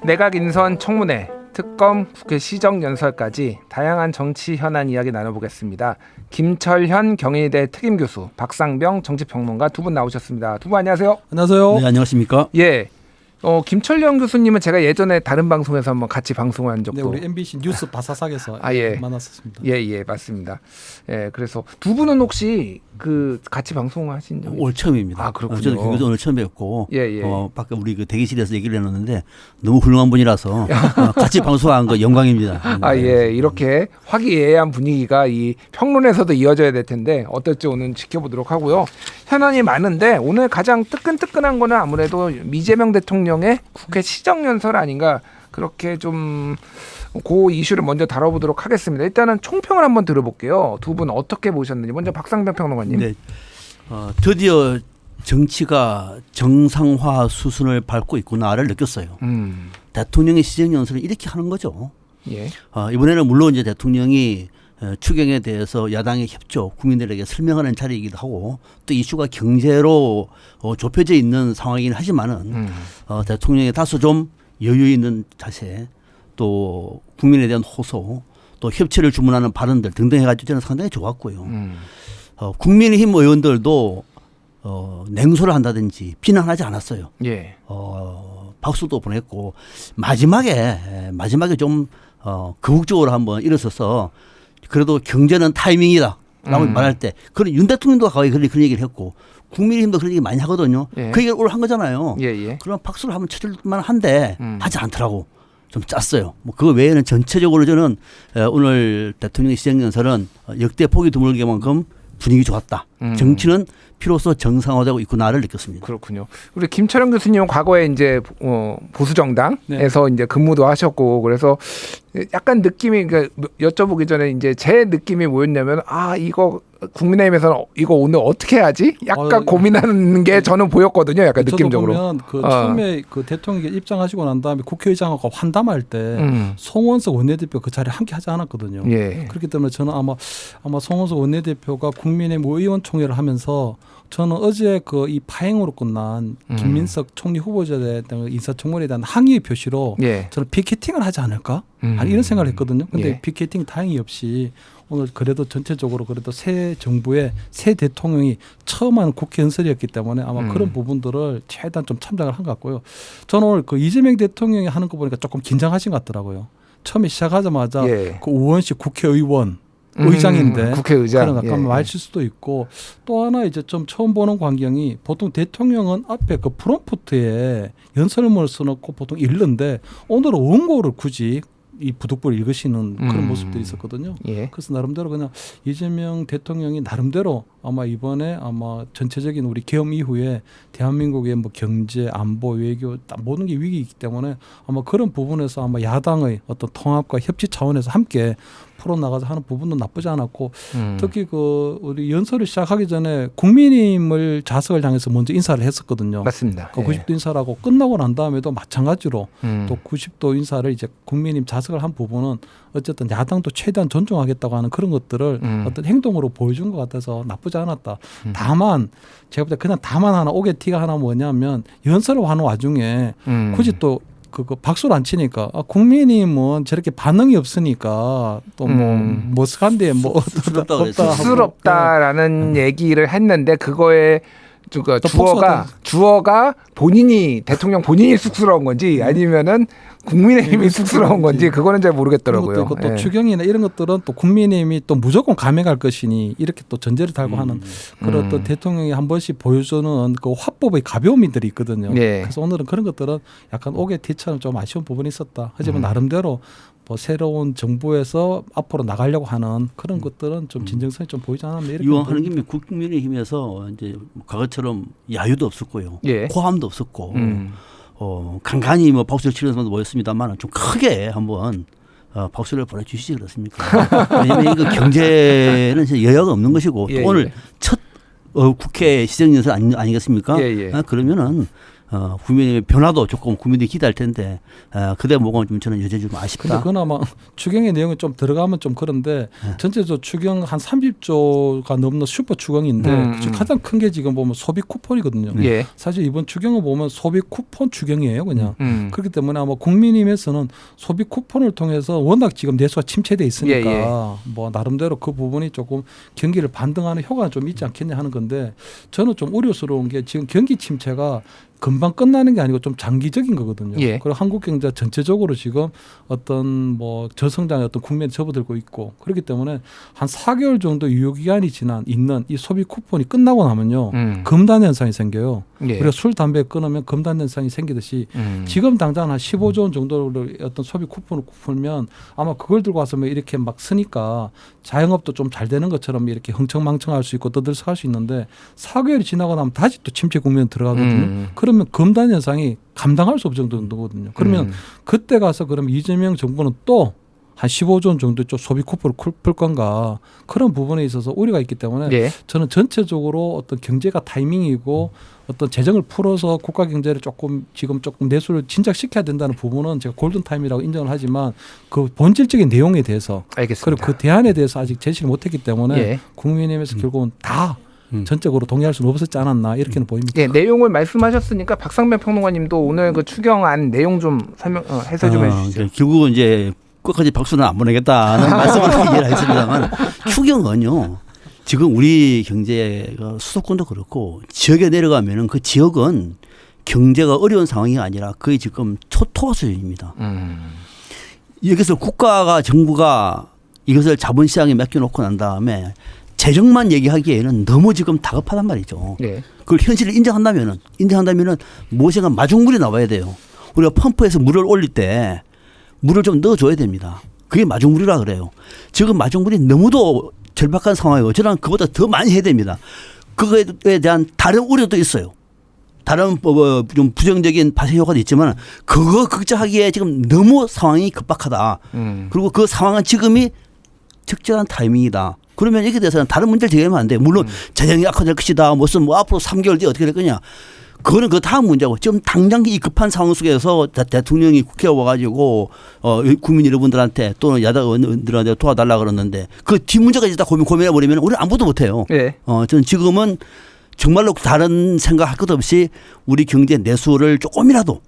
내각 인선 청문회, 특검, 국회 시정연설까지 다양한 정치 현안 이야기 나눠보겠습니다. 김철현 경희대 특임교수, 박상병 정치평론가 두 분 나오셨습니다. 두 분 안녕하세요. 안녕하세요. 네, 안녕하십니까? 예. 김철현 교수님은 제가 예전에 다른 방송에서 한번 같이 방송한 적도. 네, 우리 MBC 뉴스 바사삭에서 예. 만났었습니다. 예, 맞습니다. 예, 그래서 두 분은 혹시 같이 방송하신 적이? 올 처음입니다. 아, 그렇군요. 저는 김 교수 오늘 처음 뵙고, 예. 밖에 우리 그 대기실에서 얘기를 해놨는데 너무 훌륭한 분이라서 같이 방송한 거 영광입니다. 예, 이렇게 화기애애한 분위기가 이 평론에서도 이어져야 될 텐데 어떨지 오늘 지켜보도록 하고요. 현안이 많은데 오늘 가장 뜨끈뜨끈한 거는 아무래도 이재명 대통령의 국회 시정연설 아닌가, 그렇게 좀 그 이슈를 먼저 다뤄보도록 하겠습니다. 일단은 총평을 한번 들어볼게요. 두 분 어떻게 보셨는지. 먼저 박상병 평론가님. 네, 드디어 정치가 정상화 수순을 밟고 있구나를 느꼈어요. 대통령의 시정연설은 이렇게 하는 거죠. 예. 이번에는 물론 이제 대통령이 추경에 대해서 야당의 협조, 국민들에게 설명하는 자리이기도 하고, 또 이슈가 경제로 좁혀져 있는 상황이긴 하지만은 대통령이 다소 좀 여유 있는 자세, 또 국민에 대한 호소, 또 협치를 주문하는 발언들 등등 해가지고 저는 상당히 좋았고요. 국민의힘 의원들도 냉소를 한다든지 비난하지 않았어요. 예. 박수도 보냈고, 마지막에 좀 거국적으로 한번 일어서서 그래도 경제는 타이밍이다라고 말할 때, 그런 윤 대통령도 거의 그런 얘기를 했고, 국민의힘도 그런 얘기 많이 하거든요. 예. 그 얘기를 오늘 한 거잖아요. 예. 그럼 박수를 한번 쳐줄 만한데 하지 않더라고. 좀 짰어요. 뭐 그거 외에는 전체적으로 저는 오늘 대통령의 시정연설은 역대 보기 드물게만큼 분위기 좋았다. 정치는 비로소 정상화되고 있구나를 느꼈습니다. 그렇군요. 우리 김철현 교수님은 과거에 이제 보수 정당에서 이제 근무도 하셨고, 그래서 약간 느낌이, 그러니까 여쭤보기 전에 이제 제 느낌이 뭐였냐면, 이거 국민의힘에서는 이거 오늘 어떻게 하지? 약간 고민하는 게 저는 보였거든요. 약간 느낌적으로. 저도 보면 처음에 대통령이 입장하시고 난 다음에 국회의장하고 환담할 때 송원석 원내대표 그 자리에 함께 하지 않았거든요. 예. 그렇기 때문에 저는 아마 송원석 원내대표가 국민의힘 의원총회를 하면서, 저는 어제 이 파행으로 끝난 김민석 총리 후보자에 대한 인사청문회에 대한 항의의 표시로 저는 피켓팅을 하지 않을까? 이런 생각을 했거든요. 근데 피켓팅 다행히 없이 오늘 그래도 전체적으로 그래도 새 정부의 새 대통령이 처음 하는 국회 연설이었기 때문에 아마 그런 부분들을 최대한 좀 참작을 한 것 같고요. 저는 오늘 이재명 대통령이 하는 거 보니까 조금 긴장하신 것 같더라고요. 처음에 시작하자마자 그 우원식 국회의원 의장인데 국회의장 그런 약간 말실수도 있고, 또 하나 이제 좀 처음 보는 광경이, 보통 대통령은 앞에 그 프롬프트에 연설문을 써놓고 보통 읽는데 오늘은 원고를 굳이 이 부득불 읽으시는 그런 모습들이 있었거든요. 그래서 나름대로 그냥 이재명 대통령이 나름대로 아마 이번에 전체적인 우리 계엄 이후에 대한민국의 경제, 안보, 외교 모든 게 위기이기 때문에 아마 그런 부분에서 아마 야당의 어떤 통합과 협치 차원에서 함께 풀어나가서 하는 부분도 나쁘지 않았고, 특히 우리 연설을 시작하기 전에 국민의힘을 좌석을 향해서 먼저 인사를 했었거든요. 맞습니다. 90도 인사를 하고 끝나고 난 다음에도 마찬가지로 또 90도 인사를 이제 국민의힘 좌석을 한 부분은 어쨌든 야당도 최대한 존중하겠다고 하는 그런 것들을 어떤 행동으로 보여준 것 같아서 나쁘지 않았다. 다만 제가 볼 때 그냥 다만 하나 오게티가 하나 뭐냐면, 연설을 하는 와중에 굳이 또 박수를 안 치니까 국민의힘은 저렇게 반응이 없으니까 또 머쓱한데 쑥스럽다라는 얘기를 했는데, 그거에 주어가 대통령 본인이 쑥스러운 건지 아니면은 국민의힘이 쑥스러운 건지 그거는 잘 모르겠더라고요. 또 추경이나 이런 것들은 또 국민의힘이 또 무조건 감행할 것이니 이렇게 또 전제를 달고 하는 그런 또 대통령이 한 번씩 보여주는 그 화법의 가벼움이들이 있거든요. 그래서 오늘은 그런 것들은 약간 오게티처럼 좀 아쉬운 부분이 있었다. 하지만 나름대로 새로운 정부에서 앞으로 나가려고 하는 그런 것들은 좀 진정성이 좀 보이지 않았나. 이왕 하는 김에 국민의힘에서 이제 과거처럼 야유도 없었고요, 호함도 없었고, 간간히 박수를 치는 사람도 모였습니다만 좀 크게 한번 박수를 보내주시지 그렇습니까? 왜냐하면 이거 경제는 여야가 없는 것이고, 또 오늘 첫 국회 시정연설 아니겠습니까? 그러면은 국민의 변화도 조금 국민들이 기대할 텐데 그 대목은 좀 저는 여전히 좀 아쉽다. 근데 그나마 추경의 내용이 좀 들어가면 좀 그런데 전체적으로 추경 한 30조가 넘는 슈퍼 추경인데 가장 큰 게 지금 보면 소비 쿠폰이거든요. 예. 사실 이번 추경을 보면 소비 쿠폰 추경이에요, 그냥. 그렇기 때문에 아마 국민의힘에서는 소비 쿠폰을 통해서 워낙 지금 내수가 침체돼 있으니까 예, 예. 뭐 나름대로 그 부분이 조금 경기를 반등하는 효과가 좀 있지 않겠냐 하는 건데 저는 좀 우려스러운 게 지금 경기 침체가 금방 끝나는 게 아니고 좀 장기적인 거거든요. 예. 그리고 한국 경제 전체적으로 지금 어떤 뭐 저성장의 어떤 국면에 접어들고 있고 그렇기 때문에 한 4개월 정도 유효기간이 있는 이 소비 쿠폰이 끝나고 나면요. 금단 현상이 생겨요. 예. 우리가 술, 담배 끊으면 금단 현상이 생기듯이 지금 당장 한 15조 원 정도를 어떤 소비 쿠폰을 풀면 아마 그걸 들고 와서 뭐 이렇게 막 쓰니까 자영업도 좀 잘 되는 것처럼 이렇게 흥청망청할 수 있고 떠들썩할 수 있는데 4개월이 지나고 나면 다시 또 침체 국면 들어가거든요. 그러면 금단 현상이 감당할 수 없을 정도거든요. 그러면 그때 가서 그럼 이재명 정부는 또 한 15조 원 정도 좀 소비 쿠폰을 풀 건가 그런 부분에 있어서 우려가 있기 때문에 예. 저는 전체적으로 어떤 경제가 타이밍이고 어떤 재정을 풀어서 국가 경제를 조금 내수를 진작시켜야 된다는 부분은 제가 골든 타임이라고 인정을 하지만 그 본질적인 내용에 대해서 알겠습니다. 그리고 그 대안에 대해서 아직 제시를 못했기 때문에 예. 국민의힘에서 결국은 다 전적으로 동의할 수는 없었지 않았나 이렇게는 보입니다. 예, 내용을 말씀하셨으니까 박상면 평론가님도 오늘 그 추경안 내용 좀 해설 좀 해주시죠. 결국은 이제 끝까지 박수는 안 보내겠다는 말씀을 이해를 했습니다만 추경은요. 지금 우리 경제가 수도권도 그렇고 지역에 내려가면은 그 지역은 경제가 어려운 상황이 아니라 거의 지금 초토화 수준입니다. 여기서 정부가 이것을 자본시장에 맡겨놓고 난 다음에 재정만 얘기하기에는 너무 지금 다급하단 말이죠. 예. 그걸 현실을 인정한다면은 무엇인가 마중물이 나와야 돼요. 우리가 펌프에서 물을 올릴 때 물을 좀 넣어줘야 됩니다. 그게 마중물이라 그래요. 지금 마중물이 너무도 절박한 상황이고 저는 그보다 더 많이 해야 됩니다. 그거에 대한 다른 우려도 있어요. 다른 좀 부정적인 발생 효과도 있지만 그거 걱정하기에 지금 너무 상황이 급박하다. 그리고 그 상황은 지금이 적절한 타이밍이다. 그러면 여기에 대해서는 다른 문제를 제기하면 안 돼. 물론 재정이 악화될 것이다. 무슨 뭐 앞으로 3개월 뒤에 어떻게 될 거냐. 그거는 그 다음 문제고 지금 당장 이 급한 상황 속에서 대통령이 국회에 와가지고 국민 여러분들한테 또는 야당 의원들한테 도와달라 그러는데 그 뒷 문제까지 다 고민해 버리면 우리는 아무것도 못해요. 예. 저는 지금은 정말로 다른 생각할 것 없이 우리 경제 내수를 조금이라도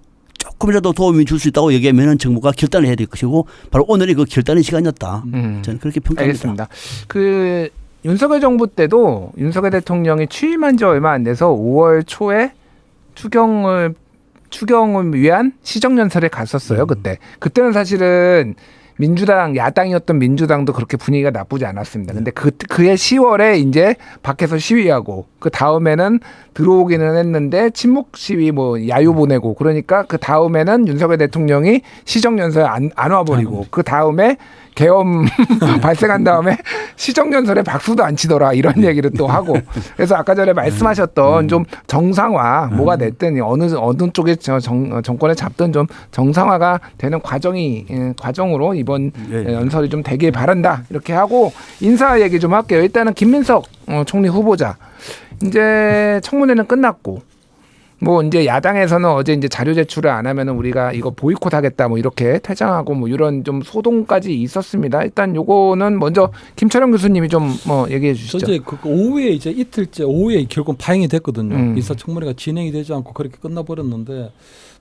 도움이 줄 수 있다고 얘기하면 정부가 결단을 해야 될 것이고 바로 오늘이 그 결단의 시간이었다. 저는 그렇게 평가합니다. 알겠습니다. 그 윤석열 정부 때도 윤석열 대통령이 취임한 지 얼마 안 돼서 5월 초에 추경을 위한 시정연설에 갔었어요. 그때는 사실은 민주당 야당이었던 민주당도 그렇게 분위기가 나쁘지 않았습니다. 근데 그해 10월에 이제 밖에서 시위하고 그 다음에는 들어오기는 했는데 침묵 시위 뭐 야유 보내고 그러니까 그 다음에는 윤석열 대통령이 시정연설 안 와버리고 그 다음에 계엄 발생한 다음에 시정연설에 박수도 안 치더라 이런 얘기를 또 하고 그래서 아까 전에 말씀하셨던 좀 정상화 뭐가 됐든 어느 쪽에 정권에 잡든 좀 정상화가 되는 과정으로 이번 연설이 좀 되길 바란다 이렇게 하고 인사 얘기 좀 할게요. 일단은 김민석 총리 후보자 이제 청문회는 끝났고 뭐 이제 야당에서는 어제 이제 자료 제출을 안 하면은 우리가 이거 보이콧하겠다 뭐 이렇게 퇴장하고 뭐 이런 좀 소동까지 있었습니다. 일단 요거는 먼저 김철영 교수님이 좀 뭐 얘기해 주시죠. 어제 그 오후에 이제 이틀째 오후에 결국 파행이 됐거든요. 인사청문회가 진행이 되지 않고 그렇게 끝나버렸는데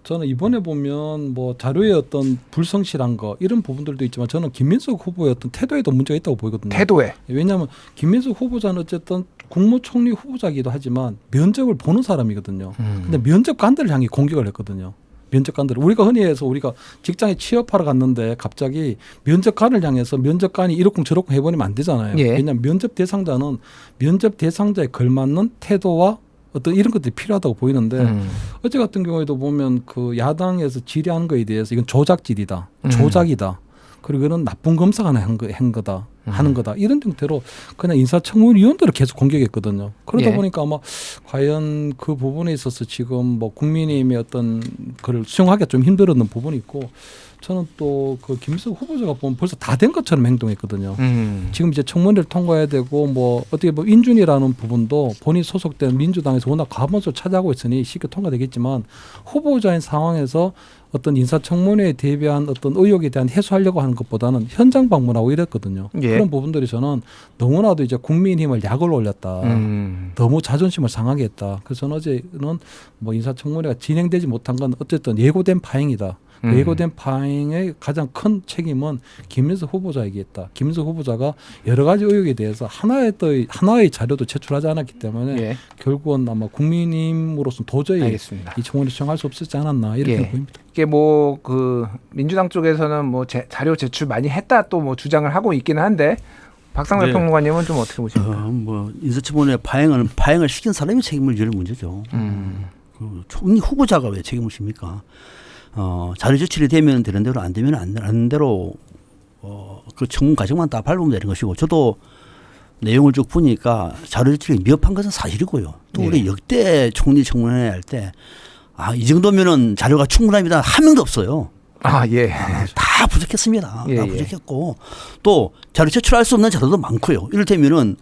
저는 이번에 보면 뭐 자료의 어떤 불성실한 거 이런 부분들도 있지만 저는 김민석 후보의 어떤 태도에도 문제가 있다고 보이거든요. 태도에. 왜냐하면 김민석 후보자는 어쨌든 국무총리 후보자기도 하지만 면접을 보는 사람이거든요. 근데 면접관들을 향해 공격을 했거든요. 면접관들 우리가 흔히 해서 우리가 직장에 취업하러 갔는데 갑자기 면접관을 향해서 면접관이 이러쿵 저러쿵 해버리면 안 되잖아요. 예. 왜냐하면 면접 대상자는 면접 대상자에 걸맞는 태도와 어떤 이런 것들이 필요하다고 보이는데 어제 같은 경우에도 보면 그 야당에서 질의하는 거에 대해서 이건 조작질이다. 조작이다. 그리고 이건 나쁜 검사가 한 거다. 하는 거다. 이런 형태로 그냥 인사청문위원들을 계속 공격했거든요. 그러다 예. 보니까 아마 과연 그 부분에 있어서 지금 뭐 국민의힘의 어떤 그를 수용하기가 좀 힘들었는 부분이 있고 저는 또 그 김민석 후보자가 보면 벌써 다 된 것처럼 행동했거든요. 지금 이제 청문회를 통과해야 되고 뭐 어떻게 뭐 인준이라는 부분도 본인 소속된 민주당에서 워낙 과반수를 차지하고 있으니 쉽게 통과되겠지만 후보자인 상황에서 어떤 인사청문회에 대비한 어떤 의혹에 대한 해소하려고 하는 것보다는 현장 방문하고 이랬거든요. 예. 그런 부분들이 저는 너무나도 이제 국민힘을 약을 올렸다. 너무 자존심을 상하게 했다. 그래서 저는 어제는 뭐 인사청문회가 진행되지 못한 건 어쨌든 예고된 파행이다. 예고된 파행의 가장 큰 책임은 김민석 후보자에게 있다. 김민석 후보자가 여러 가지 의혹에 대해서 하나의 자료도 제출하지 않았기 때문에 예. 결국은 아마 국민힘으로서는 도저히 알겠습니다. 이 청문회 시청할 수 없었지 않았나 이렇게 예. 보입니다. 이게 뭐 그 민주당 쪽에서는 뭐 자료 제출 많이 했다 또 뭐 주장을 하고 있기는 한데 박상렬 네. 평론가님은 좀 어떻게 보십니까? 뭐 인사청문회 파행을 시킨 사람이 책임을 질 문제죠. 그 총리 후보자가 왜 책임을 집니까? 자료 제출이 되면 되는 대로 안 되면 안 되는 대로 그 청문 과정만 다 밟으면 되는 것이고 저도 내용을 쭉 보니까 자료 제출이 미흡한 것은 사실이고요. 또 예. 우리 역대 총리 청문회 할 때 이 정도면은 자료가 충분합니다. 한 명도 없어요. 아 예. 다 부족했습니다. 예, 다 예. 부족했고 또 자료 제출할 수 없는 자료도 많고요. 이를테면은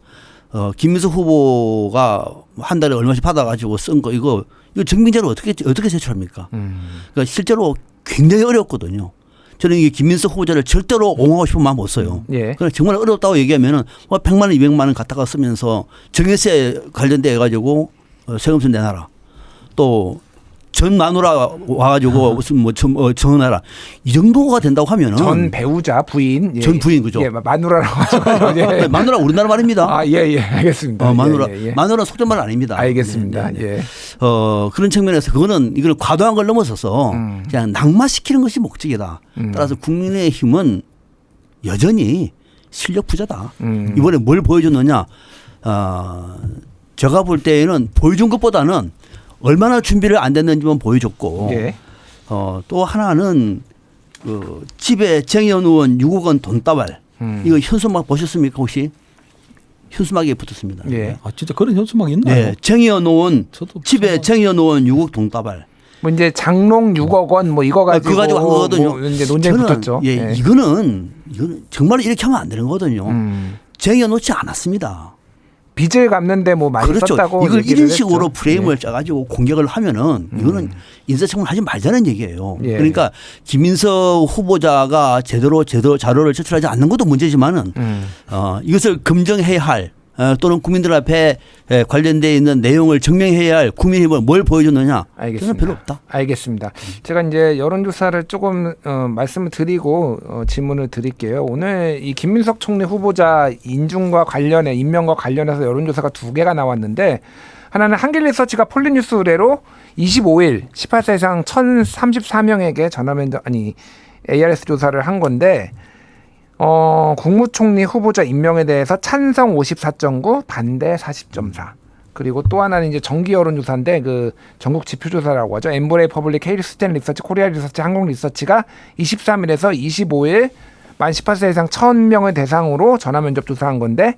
김민석 후보가 한 달에 얼마씩 받아가지고 쓴 거 이거 증빙자료 어떻게 제출합니까? 그러니까 실제로 굉장히 어렵거든요. 저는 이게 김민석 후보자를 절대로 옹호하고 싶은 마음 없어요. 예. 그래 정말 어렵다고 얘기하면은 100만 원, 200만 원 갖다가 쓰면서 정유세 관련돼 해가지고 세금세 내놔라. 또 전 마누라 와가지고 무슨 뭐 전화라 이 정도가 된다고 하면은 전 배우자 부인. 예. 전 부인 그죠? 예, 마누라라고 하죠. 예. 마누라 우리나라 말입니다. 아, 예, 알겠습니다. 마누라 예, 예, 예. 마누라 속전말 아닙니다. 알겠습니다. 네, 네, 네. 예. 그런 측면에서 이걸 과도한 걸 넘어서서 그냥 낙마시키는 것이 목적이다. 따라서 국민의힘은 여전히 실력 부자다. 이번에 뭘 보여줬느냐? 제가 볼 때에는 보여준 것보다는 얼마나 준비를 안 됐는지만 보여줬고 예. 또 하나는 그 집에 쟁여놓은 6억 원 돈다발 이거 현수막 보셨습니까 혹시? 현수막에 붙었습니다. 예. 아 진짜 그런 현수막 있나요? 네, 쟁여놓은 저도 집에 쟁여놓은 6억 돈다발. 뭐 이제 장롱 6억 원 뭐 이거 가지고 그거 가지고 한 거거든요. 뭐 이제 논쟁이 저는, 붙었죠. 예, 이거는 정말 이렇게 하면 안 되는 거거든요. 쟁여놓지 않았습니다. 빚을 갚는데 뭐 많이 그렇죠. 썼다고 이걸 얘기를 이런 식으로 했죠. 프레임을 짜가지고 공격을 하면은 이거는 인사청문 하지 말자는 얘기예요. 예. 그러니까 김민석 후보자가 제대로 자료를 제출하지 않는 것도 문제지만은 이것을 검증해야 할 또는 국민들 앞에 관련되어 있는 내용을 증명해야 할 국민의힘을 뭘 보여줬느냐. 알겠습니다. 저는 별로 없다. 알겠습니다. 제가 이제 여론조사를 조금 말씀을 드리고 질문을 드릴게요. 오늘 이 김민석 총리 후보자 인준과 관련해 임명과 관련해서 여론조사가 2개가 나왔는데 하나는 한길리서치가 폴리뉴스 의뢰로 25일 18세 이상 1,034명에게 전화면접 ARS 조사를 한 건데 국무총리 후보자 임명에 대해서 찬성 54.9, 반대 40.4. 그리고 또 하나는 이제 정기 여론조사인데 그 전국 지표조사라고 하죠. 엠브레이 퍼블릭, 헤일스텐 리서치, 코리아 리서치, 한국 리서치가 23일에서 25일 만 18세 이상 1,000명을 대상으로 전화면접 조사한 건데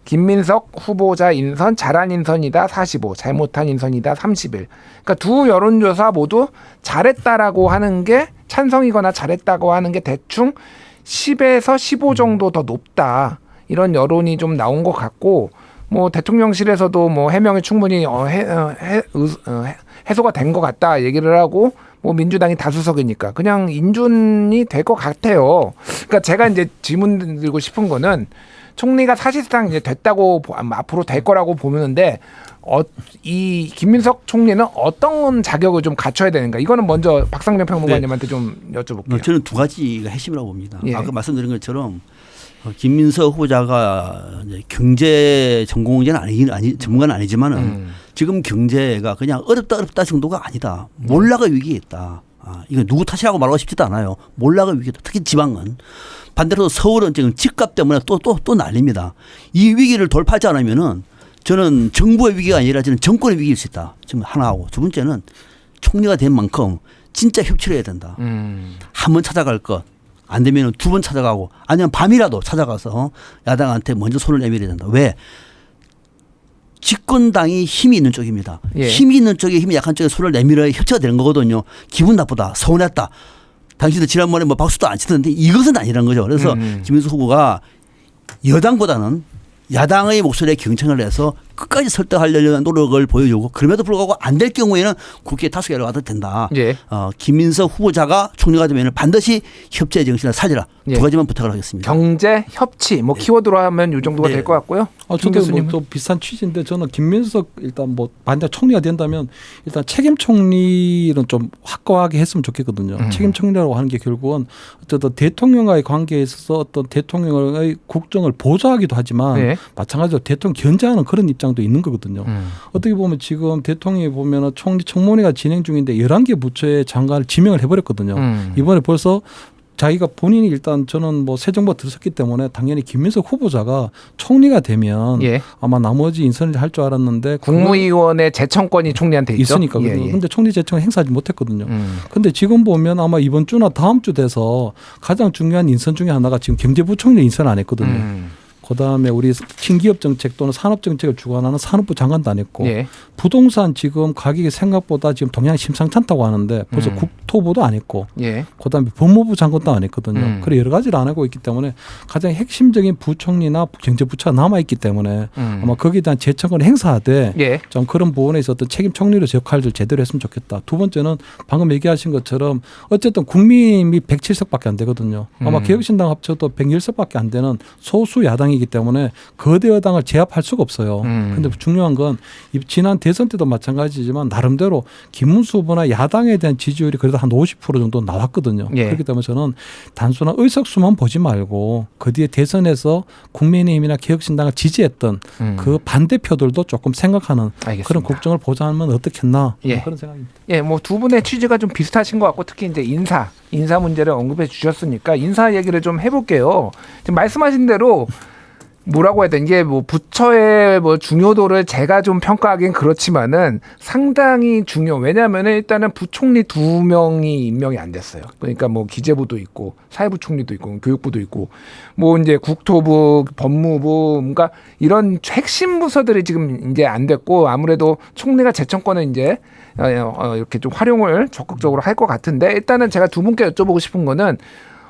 김민석 후보자 인선 잘한 인선이다 45, 잘못한 인선이다 31. 그러니까 두 여론조사 모두 잘했다라고 하는 게 찬성이거나 잘했다고 하는 게 대충 10에서 15 정도 더 높다. 이런 여론이 좀 나온 것 같고 뭐 대통령실에서도 뭐 해명이 충분히 해소가 된 것 같다 얘기를 하고 뭐 민주당이 다수석이니까 그냥 인준이 될 것 같아요. 그러니까 제가 이제 질문 드리고 싶은 거는 총리가 사실상 이제 됐다고 앞으로 될 거라고 보는데 이 김민석 총리는 어떤 자격을 좀 갖춰야 되는가? 이거는 먼저 박상면 평론가님한테 좀 여쭤볼게요. 저는 두 가지가 핵심이라고 봅니다. 예. 아까 말씀드린 것처럼 김민석 후보자가 이제 경제 전문가는 아니지만은 지금 경제가 그냥 어렵다 정도가 아니다. 몰라가 위기에 있다. 이거 누구 탓이라고 말하고 싶지도 않아요. 몰라가 위기에 있다. 특히 지방은. 반대로 서울은 지금 집값 때문에 또 난립니다. 이 위기를 돌파하지 않으면은 저는 정부의 위기가 아니라 저는 정권의 위기일 수 있다. 지금 하나하고 두 번째는 총리가 된 만큼 진짜 협치를 해야 된다. 한번 찾아갈 것, 안 되면 2번 찾아가고 아니면 밤이라도 찾아가서 야당한테 먼저 손을 내밀어야 된다. 왜? 집권당이 힘이 있는 쪽입니다. 예. 힘이 있는 쪽에 힘이 약한 쪽에 손을 내밀어야 협치가 되는 거거든요. 기분 나쁘다. 서운했다. 당신들 지난번에 뭐 박수도 안 치던데 이것은 아니란 거죠. 그래서 김인수 후보가 여당보다는 야당의 목소리에 경청을 해서 끝까지 설득하려는 노력을 보여주고 그럼에도 불구하고 안 될 경우에는 국회에 다수결을 가도 된다. 예. 김민석 후보자가 총리가 되면 반드시 협치의 정신을 살리라. 예. 두 가지만 부탁을 하겠습니다. 경제, 협치 뭐 키워드로 하면 이 정도가 네. 될 것 같고요. 김 저도 교수님은? 뭐또 비슷한 취지인데 저는 김민석 일단 뭐 만약 총리가 된다면 일단 책임 총리는 좀 확고하게 했으면 좋겠거든요. 책임 총리라고 하는 게 결국은 어쨌든 대통령과의 관계에 있어서 어떤 대통령의 국정을 보좌하기도 하지만 네. 마찬가지로 대통령 견제하는 그런 입장도 있는 거거든요. 어떻게 보면 지금 대통령이 보면은 총리 청문회가 진행 중인데 11개 부처의 장관을 지명을 해버렸거든요. 이번에 벌써 자기가 본인이 일단 저는 뭐 새 정부가 들었기 때문에 당연히 김민석 후보자가 총리가 되면 예. 아마 나머지 인선을 할 줄 알았는데 국무위원의 제청권이 총리한테 있죠. 있으니까. 예, 그런데 예. 총리 제청을 행사하지 못했거든요. 근데 지금 보면 아마 이번 주나 다음 주 돼서 가장 중요한 인선 중에 하나가 지금 경제부총리 인선 안 했거든요. 그다음에 우리 신기업 정책 또는 산업 정책을 주관하는 산업부 장관도 안 했고 예. 부동산 지금 가격이 생각보다 지금 동향이 심상찮다고 하는데 벌써 국토부도 안 했고 예. 그다음에 법무부 장관도 안 했거든요. 그래 여러 가지를 안 하고 있기 때문에 가장 핵심적인 부총리나 경제부처가 남아 있기 때문에 아마 거기에 대한 재청을 행사하되 예. 좀 그런 부분에 있어 어떤 책임 총리로서 역할을 제대로 했으면 좋겠다. 두 번째는 방금 얘기하신 것처럼 어쨌든 국민이 107석밖에 안 되거든요. 아마 개혁신당 합쳐도 110석밖에 안 되는 소수 야당이기 때문에 거대 여당을 제압할 수가 없어요. 그런데 중요한 건 지난 대선 때도 마찬가지지만 나름대로 김문수 후보나 야당에 대한 지지율이 그래도 한 50% 정도 나왔거든요. 예. 그렇기 때문에 저는 단순한 의석수만 보지 말고 그 뒤에 대선에서 국민의힘이나 개혁신당을 지지했던 그 반대표들도 조금 생각하는 알겠습니다. 그런 국정을 보자면 어떻겠나 예. 그런 생각입니다. 예, 뭐 두 분의 취지가 좀 비슷하신 것 같고 특히 이제 인사 문제를 언급해 주셨으니까 인사 얘기를 좀 해볼게요. 지금 말씀하신 대로 뭐라고 해야 되나 이게 뭐 부처의 뭐 중요도를 제가 좀 평가하기는 그렇지만은 상당히 왜냐하면은 일단은 부총리 2명이 임명이 안 됐어요. 그러니까 뭐 기재부도 있고 사회부 총리도 있고 교육부도 있고 뭐 이제 국토부, 법무부 뭔가 이런 핵심 부서들이 지금 이제 안 됐고 아무래도 총리가 재청권을 이제 이렇게 좀 활용을 적극적으로 할 것 같은데 일단은 제가 두 분께 여쭤보고 싶은 거는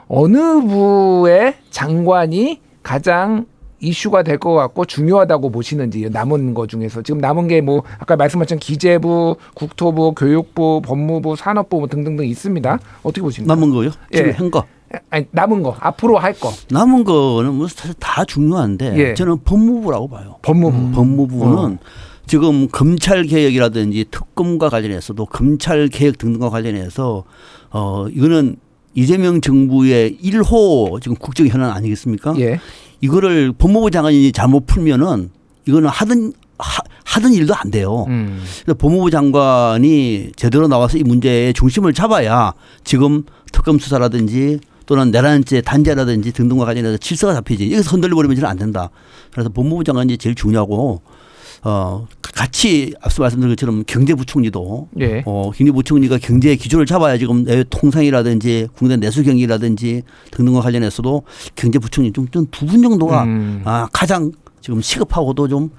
어느 부의 장관이 가장 이슈가 될 것 같고 중요하다고 보시는지 남은 거 중에서 지금 남은 게 뭐 아까 말씀하신 기재부, 국토부, 교육부, 법무부, 산업부 뭐 등등등 있습니다. 어떻게 보십니까? 남은 거요? 지금 예. 한 거. 아니, 남은 거 앞으로 할 거. 남은 거는 뭐 사실 다 중요한데 예. 저는 법무부라고 봐요. 법무부. 법무부는 지금 검찰 개혁이라든지 특검과 관련해서도 검찰 개혁 등등과 관련해서 이거는 이재명 정부의 1호 지금 국정 현안 아니겠습니까? 예. 이거를 법무부 장관이 잘못 풀면은 이거는 하던 일도 안 돼요. 그래서 법무부 장관이 제대로 나와서 이 문제의 중심을 잡아야 지금 특검 수사라든지 또는 내란죄 단죄라든지 등등과 관련해서 질서가 잡히지. 여기서 흔들려버리면 안 된다. 그래서 법무부 장관이 제일 중요하고 같이 앞서 말씀드린 것처럼 경제부총리도 예. 경제부총리가 경제의 기조를 잡아야 지금 통상이라든지 국내 내수 경기라든지 등등과 관련해서도 경제부총리 좀 두 분 정도가 가장 지금 시급하고도 좀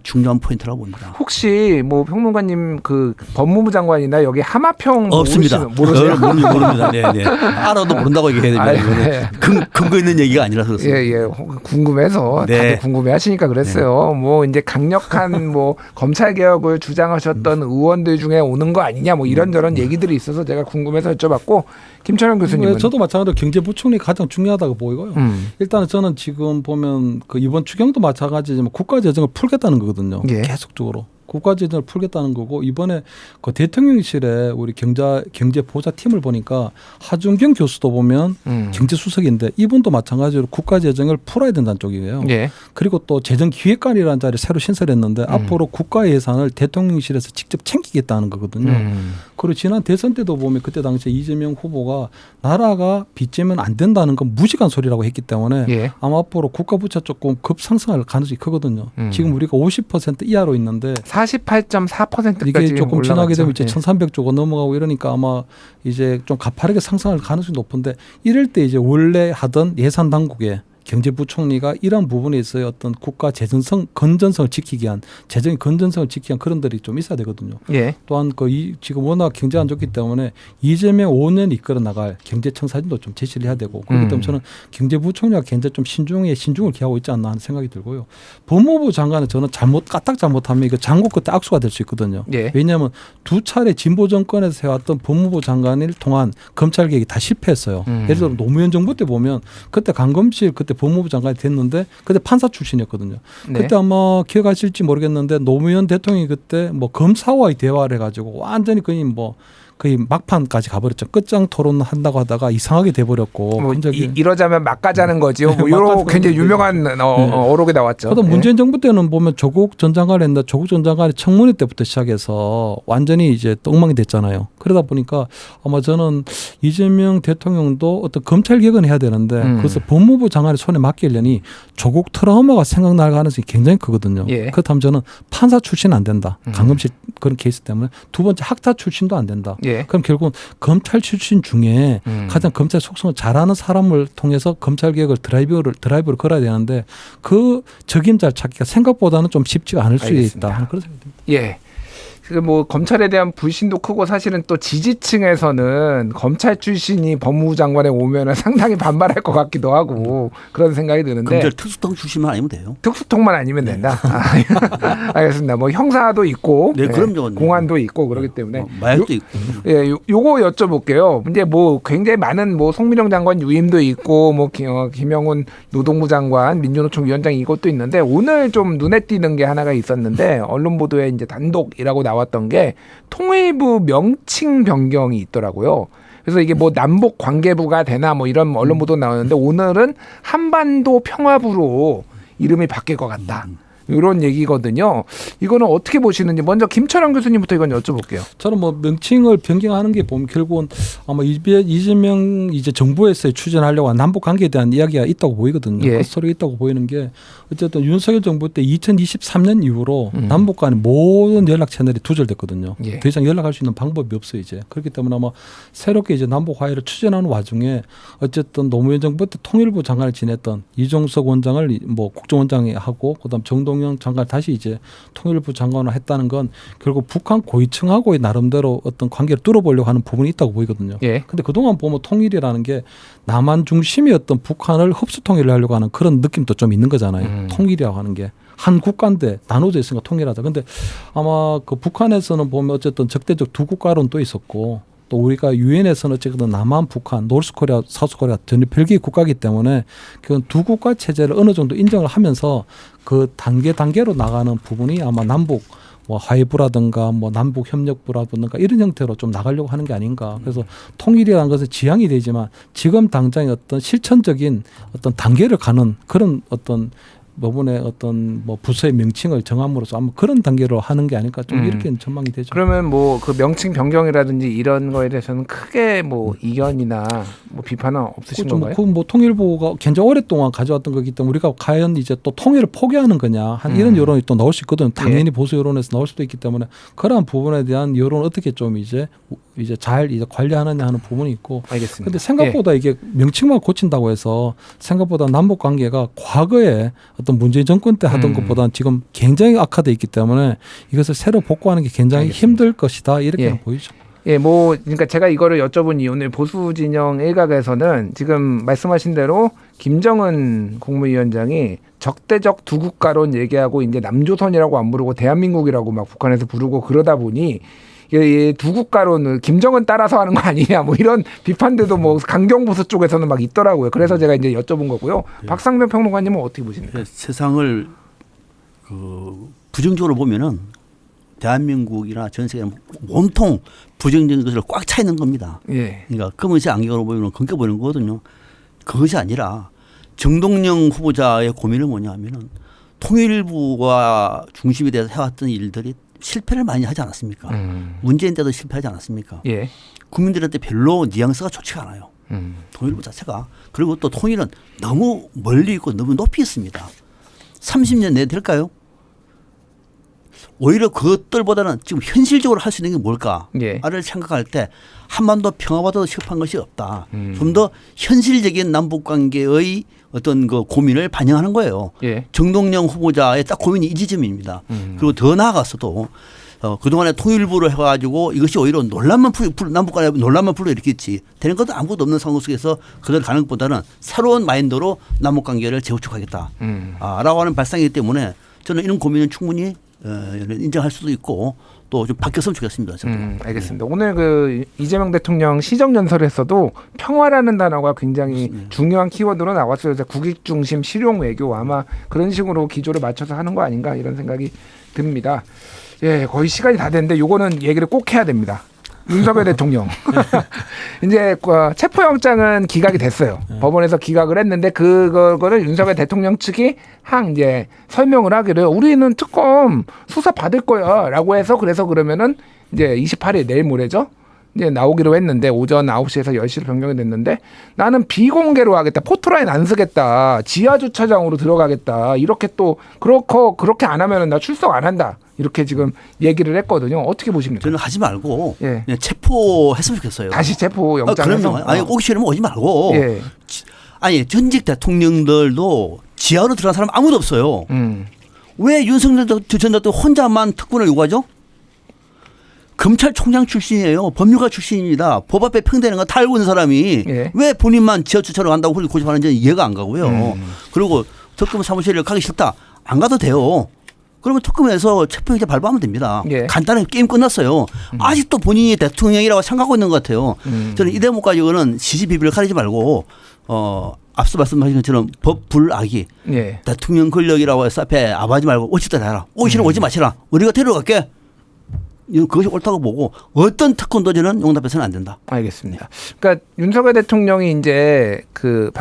중요한 포인트라고 봅니다. 혹시 뭐 평론가님 그 법무부 장관이나 여기 하마평 없습니다. 모르세요? 모릅니다. 네, 네. 알아도 모른다고 얘기해야 됩니다. 네. 근거 있는 얘기가 아니라서 그렇습니다. 예, 예. 궁금해서 네. 다들 궁금해하시니까 그랬어요. 뭐 이제 강력한 뭐 검찰 개혁을 주장하셨던 의원들 중에 오는 거 아니냐 뭐 이런저런 얘기들이 있어서 제가 궁금해서 여쭤봤고 김철현 교수님은 저도 마찬가지로 경제부총리 가장 중요하다고 보이고요. 일단은 저는 지금 보면 그 이번 추경도 마찬가지지만 국가재정을 풀겠다는 거거든요. 예. 계속적으로. 국가재정을 풀겠다는 거고 이번에 그 대통령실에 우리 경제보좌팀을 보니까 하준경 교수도 보면 경제수석인데 이분도 마찬가지로 국가재정을 풀어야 된다는 쪽이에요. 예. 그리고 또 재정기획관이라는 자리를 새로 신설했는데 앞으로 국가 예산을 대통령실에서 직접 챙기겠다는 거거든요. 그리고 지난 대선 때도 보면 그때 당시에 이재명 후보가 나라가 빚지면 안 된다는 건 무식한 소리라고 했기 때문에 예. 아마 앞으로 국가 부채 조금 급상승할 가능성이 크거든요. 지금 우리가 50% 이하로 있는데 48.4%까지 이게 조금 지나게 되면 이제 예. 1,300조가 넘어가고 이러니까 아마 이제 좀 가파르게 상승할 가능성이 높은데 이럴 때 이제 원래 하던 예산 당국에 경제부총리가 이런 부분에 있어서 어떤 국가 재정성 건전성을 지키기 위한 재정의 건전성을 지키기 위한 그런 들이 좀 있어야 되거든요. 예. 또한 지금 워낙 경제 안 좋기 때문에 이재명 5년 이끌어 나갈 경제청사진도 좀 제시를 해야 되고 그렇기 때문에 저는 경제부총리가 굉장히 좀 신중을 기하고 있지 않나 하는 생각이 들고요. 법무부 장관은 저는 까딱 잘못하면 이거 장고 끝에 악수가 될 수 있거든요. 예. 왜냐하면 두 차례 진보 정권에서 해왔던 법무부 장관을 통한 검찰 개혁이 다 실패했어요. 예를 들어 노무현 정부 때 보면 그때 강검실 그때 법무부 장관이 됐는데 그때 판사 출신이었거든요. 네. 그때 아마 기억하실지 모르겠는데 노무현 대통령이 그때 뭐 검사와의 대화를 해가지고 완전히 거의 막판까지 가버렸죠. 끝장 토론 한다고 하다가 이상하게 돼버렸고. 뭐 굉장히 이러자면 막 가자는 거지요. 뭐 막 이런 가자는 굉장히 거죠. 유명한 어록이 나왔죠. 그다음 예. 문재인 정부 때는 보면 조국 전 장관을 했는데 조국 전 장관이 청문회 때부터 시작해서 완전히 이제 엉망이 됐잖아요. 그러다 보니까 아마 저는 이재명 대통령도 어떤 검찰 개혁은 해야 되는데 그래서 법무부 장관의 손에 맡기려니 조국 트라우마가 생각날 가능성이 굉장히 크거든요. 예. 그렇다면 저는 판사 출신은 안 된다. 강검실 그런 케이스 때문에 두 번째 학자 출신도 안 된다. 예. 그럼 결국은 검찰 출신 중에 가장 검찰 속성을 잘하는 사람을 통해서 검찰 개혁을 드라이브를 걸어야 되는데 그 적임자를 찾기가 생각보다는 좀 쉽지가 않을 수 알겠습니다. 있다. 그런 생각이 듭니다. 예. 그 뭐 검찰에 대한 불신도 크고 사실은 또 지지층에서는 검찰 출신이 법무부 장관에 오면은 상당히 반발할 것 같기도 하고 그런 생각이 드는데 검찰 특수통 출신만 아니면 돼요. 특수통만 아니면 된다. 알겠습니다. 뭐 형사도 있고, 네, 그럼요. 공안도 있고 그렇기 때문에 마약도 있고. 예, 요거 여쭤볼게요. 이제 뭐 굉장히 많은 뭐 송미령 장관 유임도 있고, 뭐 김영훈 노동부 장관, 민주노총 위원장 이것도 있는데 오늘 좀 눈에 띄는 게 하나가 있었는데 언론 보도에 이제 단독이라고 나왔던 게 통일부 명칭 변경이 있더라고요. 그래서 이게 뭐 남북 관계부가 되나 뭐 이런 언론 보도 나오는데 오늘은 한반도 평화부로 이름이 바뀔 것 같다. 이런 얘기거든요. 이거는 어떻게 보시는지 먼저 김철환 교수님부터 이건 여쭤볼게요. 저는 뭐 명칭을 변경하는 게 보면 결국은 아마 이재명 이제 정부에서 추진하려고 한 남북 관계에 대한 이야기가 있다고 보이거든요. 예. 그 소리가 있다고 보이는 게 어쨌든 윤석열 정부 때 2023년 이후로 남북 간의 모든 연락 채널이 두절됐거든요. 예. 더 이상 연락할 수 있는 방법이 없어요 이제. 그렇기 때문에 아마 새롭게 이제 남북 화해를 추진하는 와중에 어쨌든 노무현 정부 때 통일부 장관을 지냈던 이종석 원장을 뭐 국정원장이 하고 그다음 정동영 장관 다시 이제 통일부 장관을 했다는 건 결국 북한 고위층하고의 나름대로 어떤 관계를 뚫어보려고 하는 부분이 있다고 보이거든요. 예. 근데 그동안 보면 통일이라는 게 남한 중심이었던 북한을 흡수 통일을 하려고 하는 그런 느낌도 좀 있는 거잖아요. 통일이라고 하는 게. 한 국가인데 나눠져 있으니까 통일하자. 근데 아마 그 북한에서는 보면 어쨌든 적대적 두 국가론도 있었고 또 우리가 유엔에서는 어쨌든 남한, 북한, 노스코리아, 사우스코리아 전혀 별개의 국가이기 때문에 그건 두 국가 체제를 어느 정도 인정을 하면서 그 단계로 나가는 부분이 아마 남북 뭐 화해부라든가 뭐 남북 협력부라든가 이런 형태로 좀 나가려고 하는 게 아닌가. 그래서 통일이라는 것은 지향이 되지만 지금 당장의 어떤 실천적인 어떤 단계를 가는 그런 어떤 법원의 어떤 뭐 부서의 명칭을 정함으로써 아마 그런 단계로 하는 게 아닐까 좀 이렇게 전망이 되죠. 그러면 뭐 그 명칭 변경이라든지 이런 거에 대해서는 크게 뭐 이견이나 뭐 비판은 없으신 건가요? 뭐 통일부가 굉장히 오랫동안 가져왔던 거기 때문에 우리가 과연 이제 또 통일을 포기하는 거냐 한 이런 여론이 또 나올 수 있거든요. 당연히 보수 여론에서 나올 수도 있기 때문에 그러한 부분에 대한 여론을 어떻게 좀 이제 잘 관리하느냐 하는 부분이 있고. 알겠습니다. 근데 생각보다 이게 명칭만 고친다고 해서 생각보다 남북 관계가 과거에 어떤 문재인 정권 때 하던 것보다는 지금 굉장히 악화돼 있기 때문에 이것을 새로 복구하는 게 굉장히 알겠습니다. 힘들 것이다 이렇게 예. 보이죠. 예, 뭐 그러니까 제가 이거를 여쭤본 이유는 보수 진영 일각에서는 지금 말씀하신 대로 김정은 국무위원장이 적대적 두 국가론 얘기하고 이제 남조선이라고 안 부르고 대한민국이라고 막 북한에서 부르고 그러다 보니 이 두 국가론을 김정은 따라서 하는 거 아니냐 뭐 이런 비판들도 뭐 강경보수 쪽에서는 막 있더라고요. 그래서 제가 이제 여쭤본 거고요. 박상면 평론가님은 어떻게 보십니까? 세상을 부정적으로 보면은 대한민국이나 전 세계 온통 부정적인 것으로 꽉 차 있는 겁니다. 예. 그러니까 검은색 안경으로 보면 검게 보이는 거거든요. 그것이 아니라 정동영 후보자의 고민은 뭐냐면은 통일부가 중심이 돼서 해왔던 일들이 실패를 많이 하지 않았습니까? 문재인 때도 실패하지 않았습니까? 예. 국민들한테 별로 뉘앙스가 좋지가 않아요. 통일부 자체가. 그리고 또 통일은 너무 멀리 있고 너무 높이 있습니다. 30년 내에 될까요? 오히려 그것들보다는 지금 현실적으로 할 수 있는 게 뭘까를 예. 생각할 때 한반도 평화보다도 시급한 것이 없다. 좀 더 현실적인 남북 관계의 어떤 그 고민을 반영하는 거예요. 예. 정동영 후보자의 딱 고민이 이 지점입니다. 그리고 더 나아가서도 그동안에 통일부를 해가지고 이것이 오히려 논란만 남북 간에 논란만 불러일으켰지 되는 것도 아무것도 없는 상황 속에서 그들 가는 것보다는 새로운 마인드로 남북 관계를 재구축하겠다. 라고 하는 발상이기 때문에 저는 이런 고민은 충분히 인정할 수도 있고 또 좀 바뀌었으면 좋겠습니다. 저도. 알겠습니다. 오늘 그 이재명 대통령 시정연설에서도 평화라는 단어가 굉장히 중요한 키워드로 나왔어요. 그래서 국익 중심 실용 외교 아마 그런 식으로 기조를 맞춰서 하는 거 아닌가 이런 생각이 듭니다. 예, 거의 시간이 다 됐는데 요거는 얘기를 꼭 해야 됩니다. 윤석열 대통령 이제 체포영장은 기각이 됐어요. 법원에서 기각을 했는데 그거를 윤석열 대통령 측이 이제 설명을 하기를 우리는 특검 수사 받을 거야라고 해서 그래서 그러면은 이제 28일 내일 모레죠. 이제 나오기로 했는데 오전 9시에서 10시로 변경이 됐는데 나는 비공개로 하겠다. 포토라인 안 쓰겠다. 지하 주차장으로 들어가겠다. 이렇게 또 그렇게 안 하면은 나 출석 안 한다. 이렇게 지금 얘기를 했거든요. 어떻게 보십니까? 저는 하지 말고 예. 그냥 체포했으면 좋겠어요. 다시 체포 영장에서. 그럼요. 아니 오기 싫으면 오지 말고. 예. 아니 전직 대통령들도 지하로 들어간 사람 아무도 없어요. 왜 윤석열 전 대통령 혼자만 특권을 요구하죠? 검찰총장 출신이에요. 법률가 출신입니다. 법 앞에 평등한 거 다 알고 있는 사람이 예. 왜 본인만 지하 주차로 간다고 고집하는지 이해가 안 가고요. 그리고 특검 사무실에 가기 싫다. 안 가도 돼요. 그러면 특검에서 체포영장 발부하면 됩니다. 예. 간단하게 게임 끝났어요. 아직도 본인이 대통령이라고 생각하고 있는 것 같아요. 저는 이 대목 가지고는 시시비비를 가리지 말고 앞서 말씀하신 것처럼 법 불악이 예. 대통령 권력이라고 해서 앞에 아바지 말고 오지도 해라. 오기 싫으면 오지 마시라. 우리가 데려갈게. 그것이 옳다고 보고 어떤 특권도 저는 용납해서는 안 된다. 알겠습니다. 그러니까 윤석열 대통령이 이제 그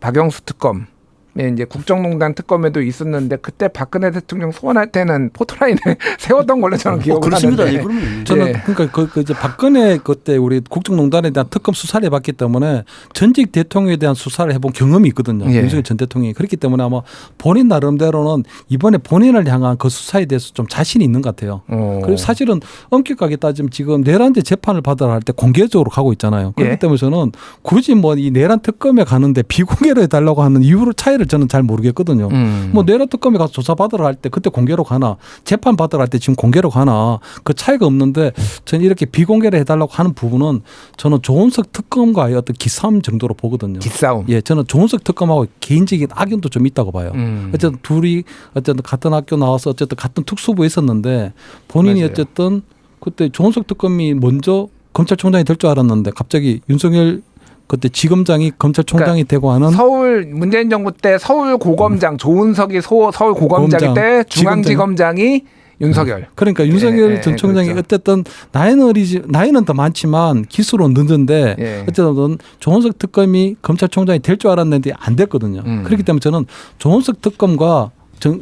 박영수 특검 이제 국정농단 특검에도 있었는데 그때 박근혜 대통령 소환할 때는 포토라인을 세웠던 걸로 저는 기억을 그렇습니다. 하는데. 예, 그러면. 저는 예. 그러니까 그 이제 박근혜 그때 우리 국정농단에 대한 특검 수사를 해봤기 때문에 전직 대통령에 대한 수사를 해본 경험이 있거든요. 예. 윤석열 전 대통령이 그렇기 때문에 아마 본인 나름대로는 이번에 본인을 향한 그 수사에 대해서 좀 자신이 있는 것 같아요. 그리고 사실은 엄격하게 따지면 지금 내란죄 재판을 받으러 할 때 공개적으로 가고 있잖아요. 그렇기 예. 때문에 저는 굳이 뭐 이 내란 특검에 가는데 비공개로 해달라고 하는 이유를 차이를 저는 잘 모르겠거든요. 뭐 내란 특검에 가서 조사 받으러 할 때 그때 공개로 가나 재판 받으러 할 때 지금 공개로 가나 그 차이가 없는데 저는 이렇게 비공개로 해달라고 하는 부분은 저는 조은석 특검과의 어떤 기싸움 정도로 보거든요. 기싸움. 예, 저는 조은석 특검하고 개인적인 악연도 좀 있다고 봐요. 어쨌든 둘이 어쨌든 같은 학교 나와서 어쨌든 같은 특수부에 있었는데 본인이 맞아요. 어쨌든 그때 조은석 특검이 먼저 검찰총장이 될 줄 알았는데 갑자기 윤석열 그때 지검장이 검찰총장이 되고 하는 서울 문재인 정부 때 서울 고검장 조은석이 서울 고검장일 때 중앙지검장이 윤석열. 그러니까 윤석열 전 총장이 그렇죠. 어쨌든 나이는 더 많지만 기술은 늦은데 예. 어쨌든 조은석 특검이 검찰총장이 될 줄 알았는데 안 됐거든요. 그렇기 때문에 저는 조은석 특검과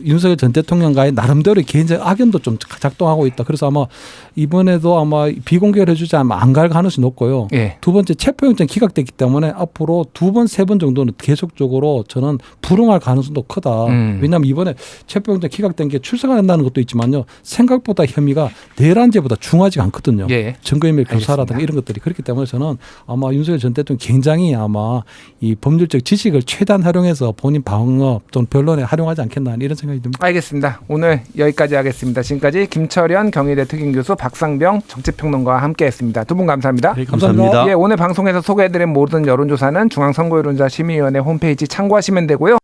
윤석열 전 대통령과의 나름대로의 개인적 악연도 좀 작동하고 있다. 그래서 아마 이번에도 아마 비공개를 해주지 않으면 안 갈 가능성이 높고요. 예. 두 번째 체포영장 기각됐기 때문에 앞으로 두 번, 세 번 정도는 계속적으로 저는 불응할 가능성도 크다. 왜냐하면 이번에 체포영장 기각된 게 출석한다는 것도 있지만요. 생각보다 혐의가 내란죄보다 중하지가 않거든요. 예. 증거인멸 교사라든가 알겠습니다. 이런 것들이 그렇기 때문에 저는 아마 윤석열 전 대통령 굉장히 아마 이 법률적 지식을 최대한 활용해서 본인 방어 또는 변론에 활용하지 않겠나 이런 생각이 듭니다. 알겠습니다. 오늘 여기까지 하겠습니다. 지금까지 김철현 경희대 특임교수 박상병 정치평론가와 함께했습니다. 두 분 감사합니다. 네, 감사합니다. 예, 오늘 방송에서 소개해드린 모든 여론조사는 중앙선거여론조사 심의위원회 홈페이지 참고하시면 되고요.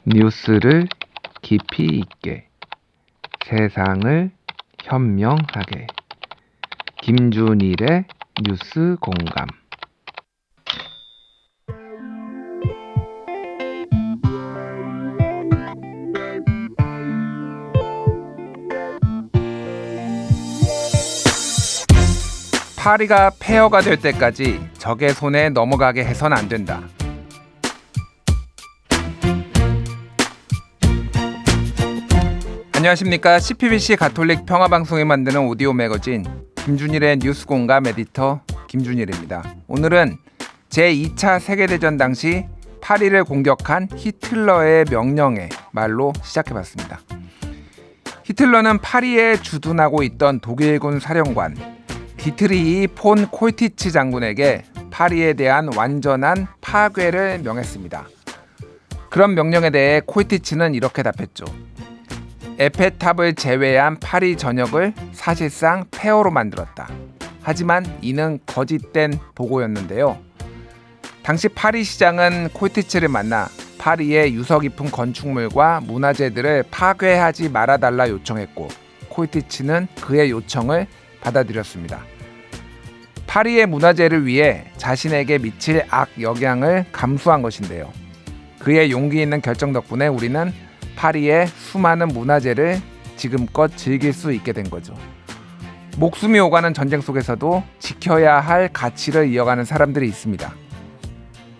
뉴스를 깊이 있게 세상을 현명하게 김준일의 뉴스 공감. 파리가 폐허가 될 때까지 적의 손에 넘어가게 해선 안 된다. 안녕하십니까. CPBC 가톨릭 평화방송이 만드는 오디오 매거진 김준일의 뉴스 공감 에디터 김준일입니다. 오늘은 제2차 세계대전 당시 파리를 공격한 히틀러의 명령의 말로 시작해봤습니다. 히틀러는 파리에 주둔하고 있던 독일군 사령관 디트리히 폰 콜티츠 장군에게 파리에 대한 완전한 파괴를 명했습니다. 그런 명령에 대해 콜티츠는 이렇게 답했죠. 에펠탑을 제외한 파리 전역을 사실상 폐허로 만들었다. 하지만 이는 거짓된 보고였는데요. 당시 파리 시장은 콜티츠를 만나 파리의 유서 깊은 건축물과 문화재들을 파괴하지 말아달라 요청했고 콜티츠는 그의 요청을 받아들였습니다. 파리의 문화재를 위해 자신에게 미칠 악 영향을 감수한 것인데요. 그의 용기 있는 결정 덕분에 우리는 파리의 수많은 문화재를 지금껏 즐길 수 있게 된 거죠. 목숨이 오가는 전쟁 속에서도 지켜야 할 가치를 이어가는 사람들이 있습니다.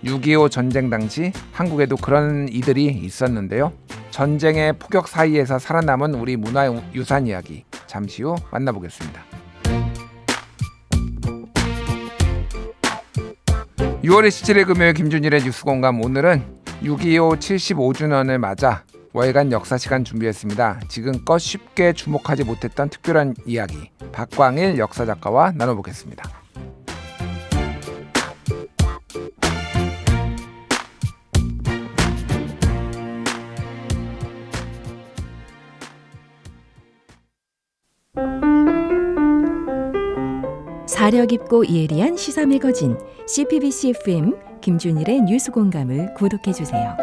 6.25 전쟁 당시 한국에도 그런 이들이 있었는데요. 전쟁의 폭격 사이에서 살아남은 우리 문화유산 이야기 잠시 후 만나보겠습니다. 6월 27일 금요일 김준일의 뉴스공감, 오늘은 6.25 75주년을 맞아 월간 역사 시간 준비했습니다. 지금껏 쉽게 주목하지 못했던 특별한 이야기 박광일 역사작가와 나눠보겠습니다. 사려 깊고 예리한 시사 매거진 CPBC FM 김준일의 뉴스공감을 구독해주세요.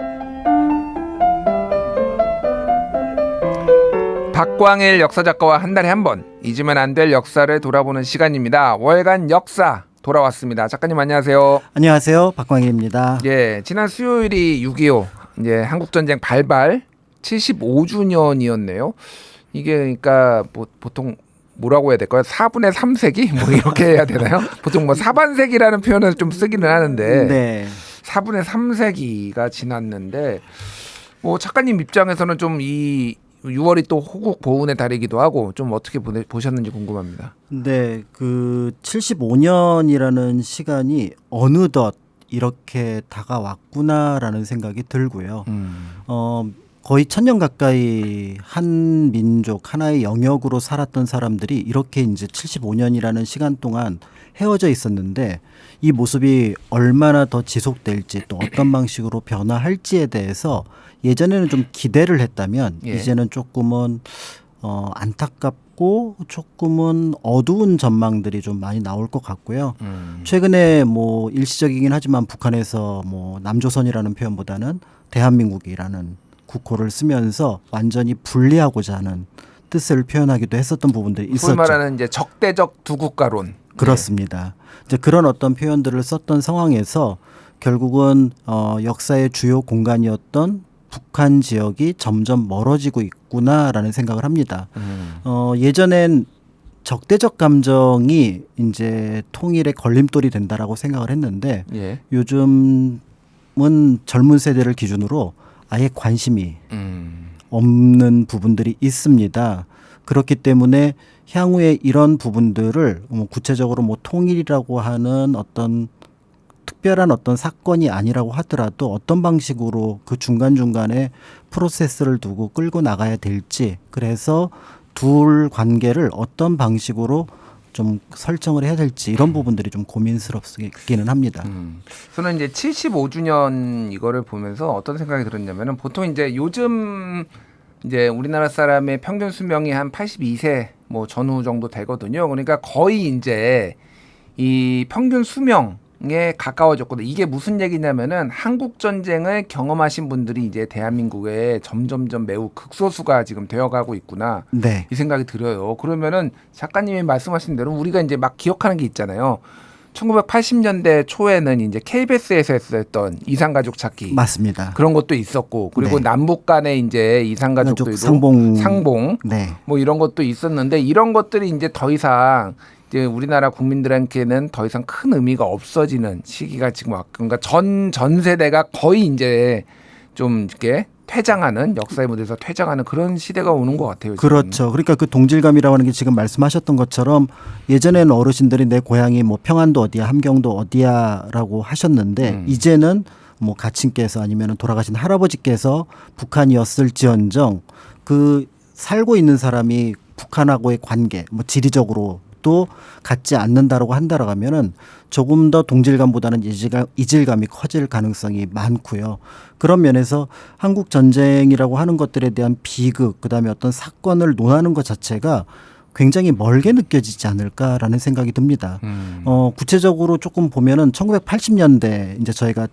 박광일 역사작가와 한 달에 한 번 잊으면 안 될 역사를 돌아보는 시간입니다. 월간 역사 돌아왔습니다. 작가님 안녕하세요. 안녕하세요. 박광일입니다. 예, 지난 수요일이 6.25 이제 한국전쟁 발발 75주년이었네요. 이게 그러니까 뭐 보통 뭐라고 해야 될까요? 4분의 3세기? 뭐 이렇게 해야 되나요? 보통 뭐 사반세기라는 표현을 좀 쓰기는 하는데 네. 4분의 3세기가 지났는데 뭐 작가님 입장에서는 좀 이 6월이 또 호국 보훈의 달이기도 하고 좀 어떻게 보셨는지 궁금합니다. 네, 그 75년이라는 시간이 어느덧 이렇게 다가왔구나라는 생각이 들고요. 거의 1000년 가까이 한 민족 하나의 영역으로 살았던 사람들이 이렇게 이제 75년이라는 시간 동안 헤어져 있었는데 이 모습이 얼마나 더 지속될지 또 어떤 방식으로 변화할지에 대해서 예전에는 좀 기대를 했다면 이제는 조금은 안타깝고 조금은 어두운 전망들이 좀 많이 나올 것 같고요. 최근에 뭐 일시적이긴 하지만 북한에서 뭐 남조선이라는 표현보다는 대한민국이라는 국호를 쓰면서 완전히 분리하고자 하는 뜻을 표현하기도 했었던 부분들이 있었죠. 소위 말하는 이제 적대적 두 국가론. 그렇습니다. 이제 그런 어떤 표현들을 썼던 상황에서 결국은 역사의 주요 공간이었던 북한 지역이 점점 멀어지고 있구나라는 생각을 합니다. 예전엔 적대적 감정이 이제 통일의 걸림돌이 된다라고 생각을 했는데 요즘은 젊은 세대를 기준으로 아예 관심이 없는 부분들이 있습니다. 그렇기 때문에 향후에 이런 부분들을 구체적으로 뭐 통일이라고 하는 어떤 특별한 어떤 사건이 아니라고 하더라도 어떤 방식으로 그 중간중간에 프로세스를 두고 끌고 나가야 될지, 그래서 둘 관계를 어떤 방식으로 좀 설정을 해야 될지 이런 부분들이 좀 고민스럽기는 합니다. 저는 이제 75주년 이거를 보면서 어떤 생각이 들었냐면은 보통 이제 요즘 이제 우리나라 사람의 평균 수명이 한 82세 뭐 전후 정도 되거든요. 그러니까 거의 이제 이 평균 수명에 가까워졌거든요. 이게 무슨 얘기냐면은 한국 전쟁을 경험하신 분들이 이제 대한민국에 점점점 매우 극소수가 지금 되어가고 있구나. 네. 이 생각이 들어요. 그러면은 작가님이 말씀하신 대로 우리가 이제 막 기억하는 게 있잖아요. 1980년대 초에는 이제 KBS에서 했었던 이산가족 찾기. 맞습니다. 그런 것도 있었고, 그리고 네. 남북 간에 이제 이산가족들도 상봉 네. 뭐 이런 것도 있었는데 이런 것들이 이제 더 이상 이제 우리나라 국민들한테는 더 이상 큰 의미가 없어지는 시기가 지금 왔고, 그러니까 전 세대가 거의 이제 좀 이렇게 퇴장하는, 역사의 무대에서 퇴장하는 그런 시대가 오는 것 같아요. 지금. 그렇죠. 그러니까 그 동질감이라고 하는 게 지금 말씀하셨던 것처럼 예전에는 어르신들이 내 고향이 뭐 평안도 어디야, 함경도 어디야라고 하셨는데 이제는 뭐 가친께서 아니면 돌아가신 할아버지께서 북한이었을지언정 그 살고 있는 사람이 북한하고의 관계, 뭐 지리적으로 또 같지 않는다라고 한다라고 하면은 조금 더 동질감보다는 이질감이 커질 가능성이 많고요. 그런 면에서 한국 전쟁이라고 하는 것들에 대한 비극, 그다음에 어떤 사건을 논하는 것 자체가 굉장히 멀게 느껴지지 않을까라는 생각이 듭니다. 구체적으로 조금 보면은 1980년대 이제 저희가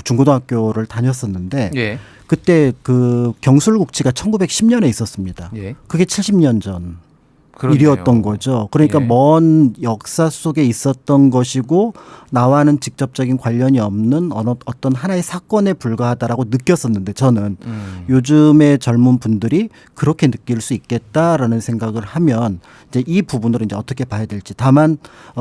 중고등학교를 다녔었는데 예. 그때 그 경술국치가 1910년에 있었습니다. 예. 그게 70년 전 그러네요. 일이었던 거죠. 그러니까 예. 먼 역사 속에 있었던 것이고 나와는 직접적인 관련이 없는 어떤 하나의 사건에 불과하다라고 느꼈었는데 저는 요즘의 젊은 분들이 그렇게 느낄 수 있겠다라는 생각을 하면 이제 이 부분을 이제 어떻게 봐야 될지. 다만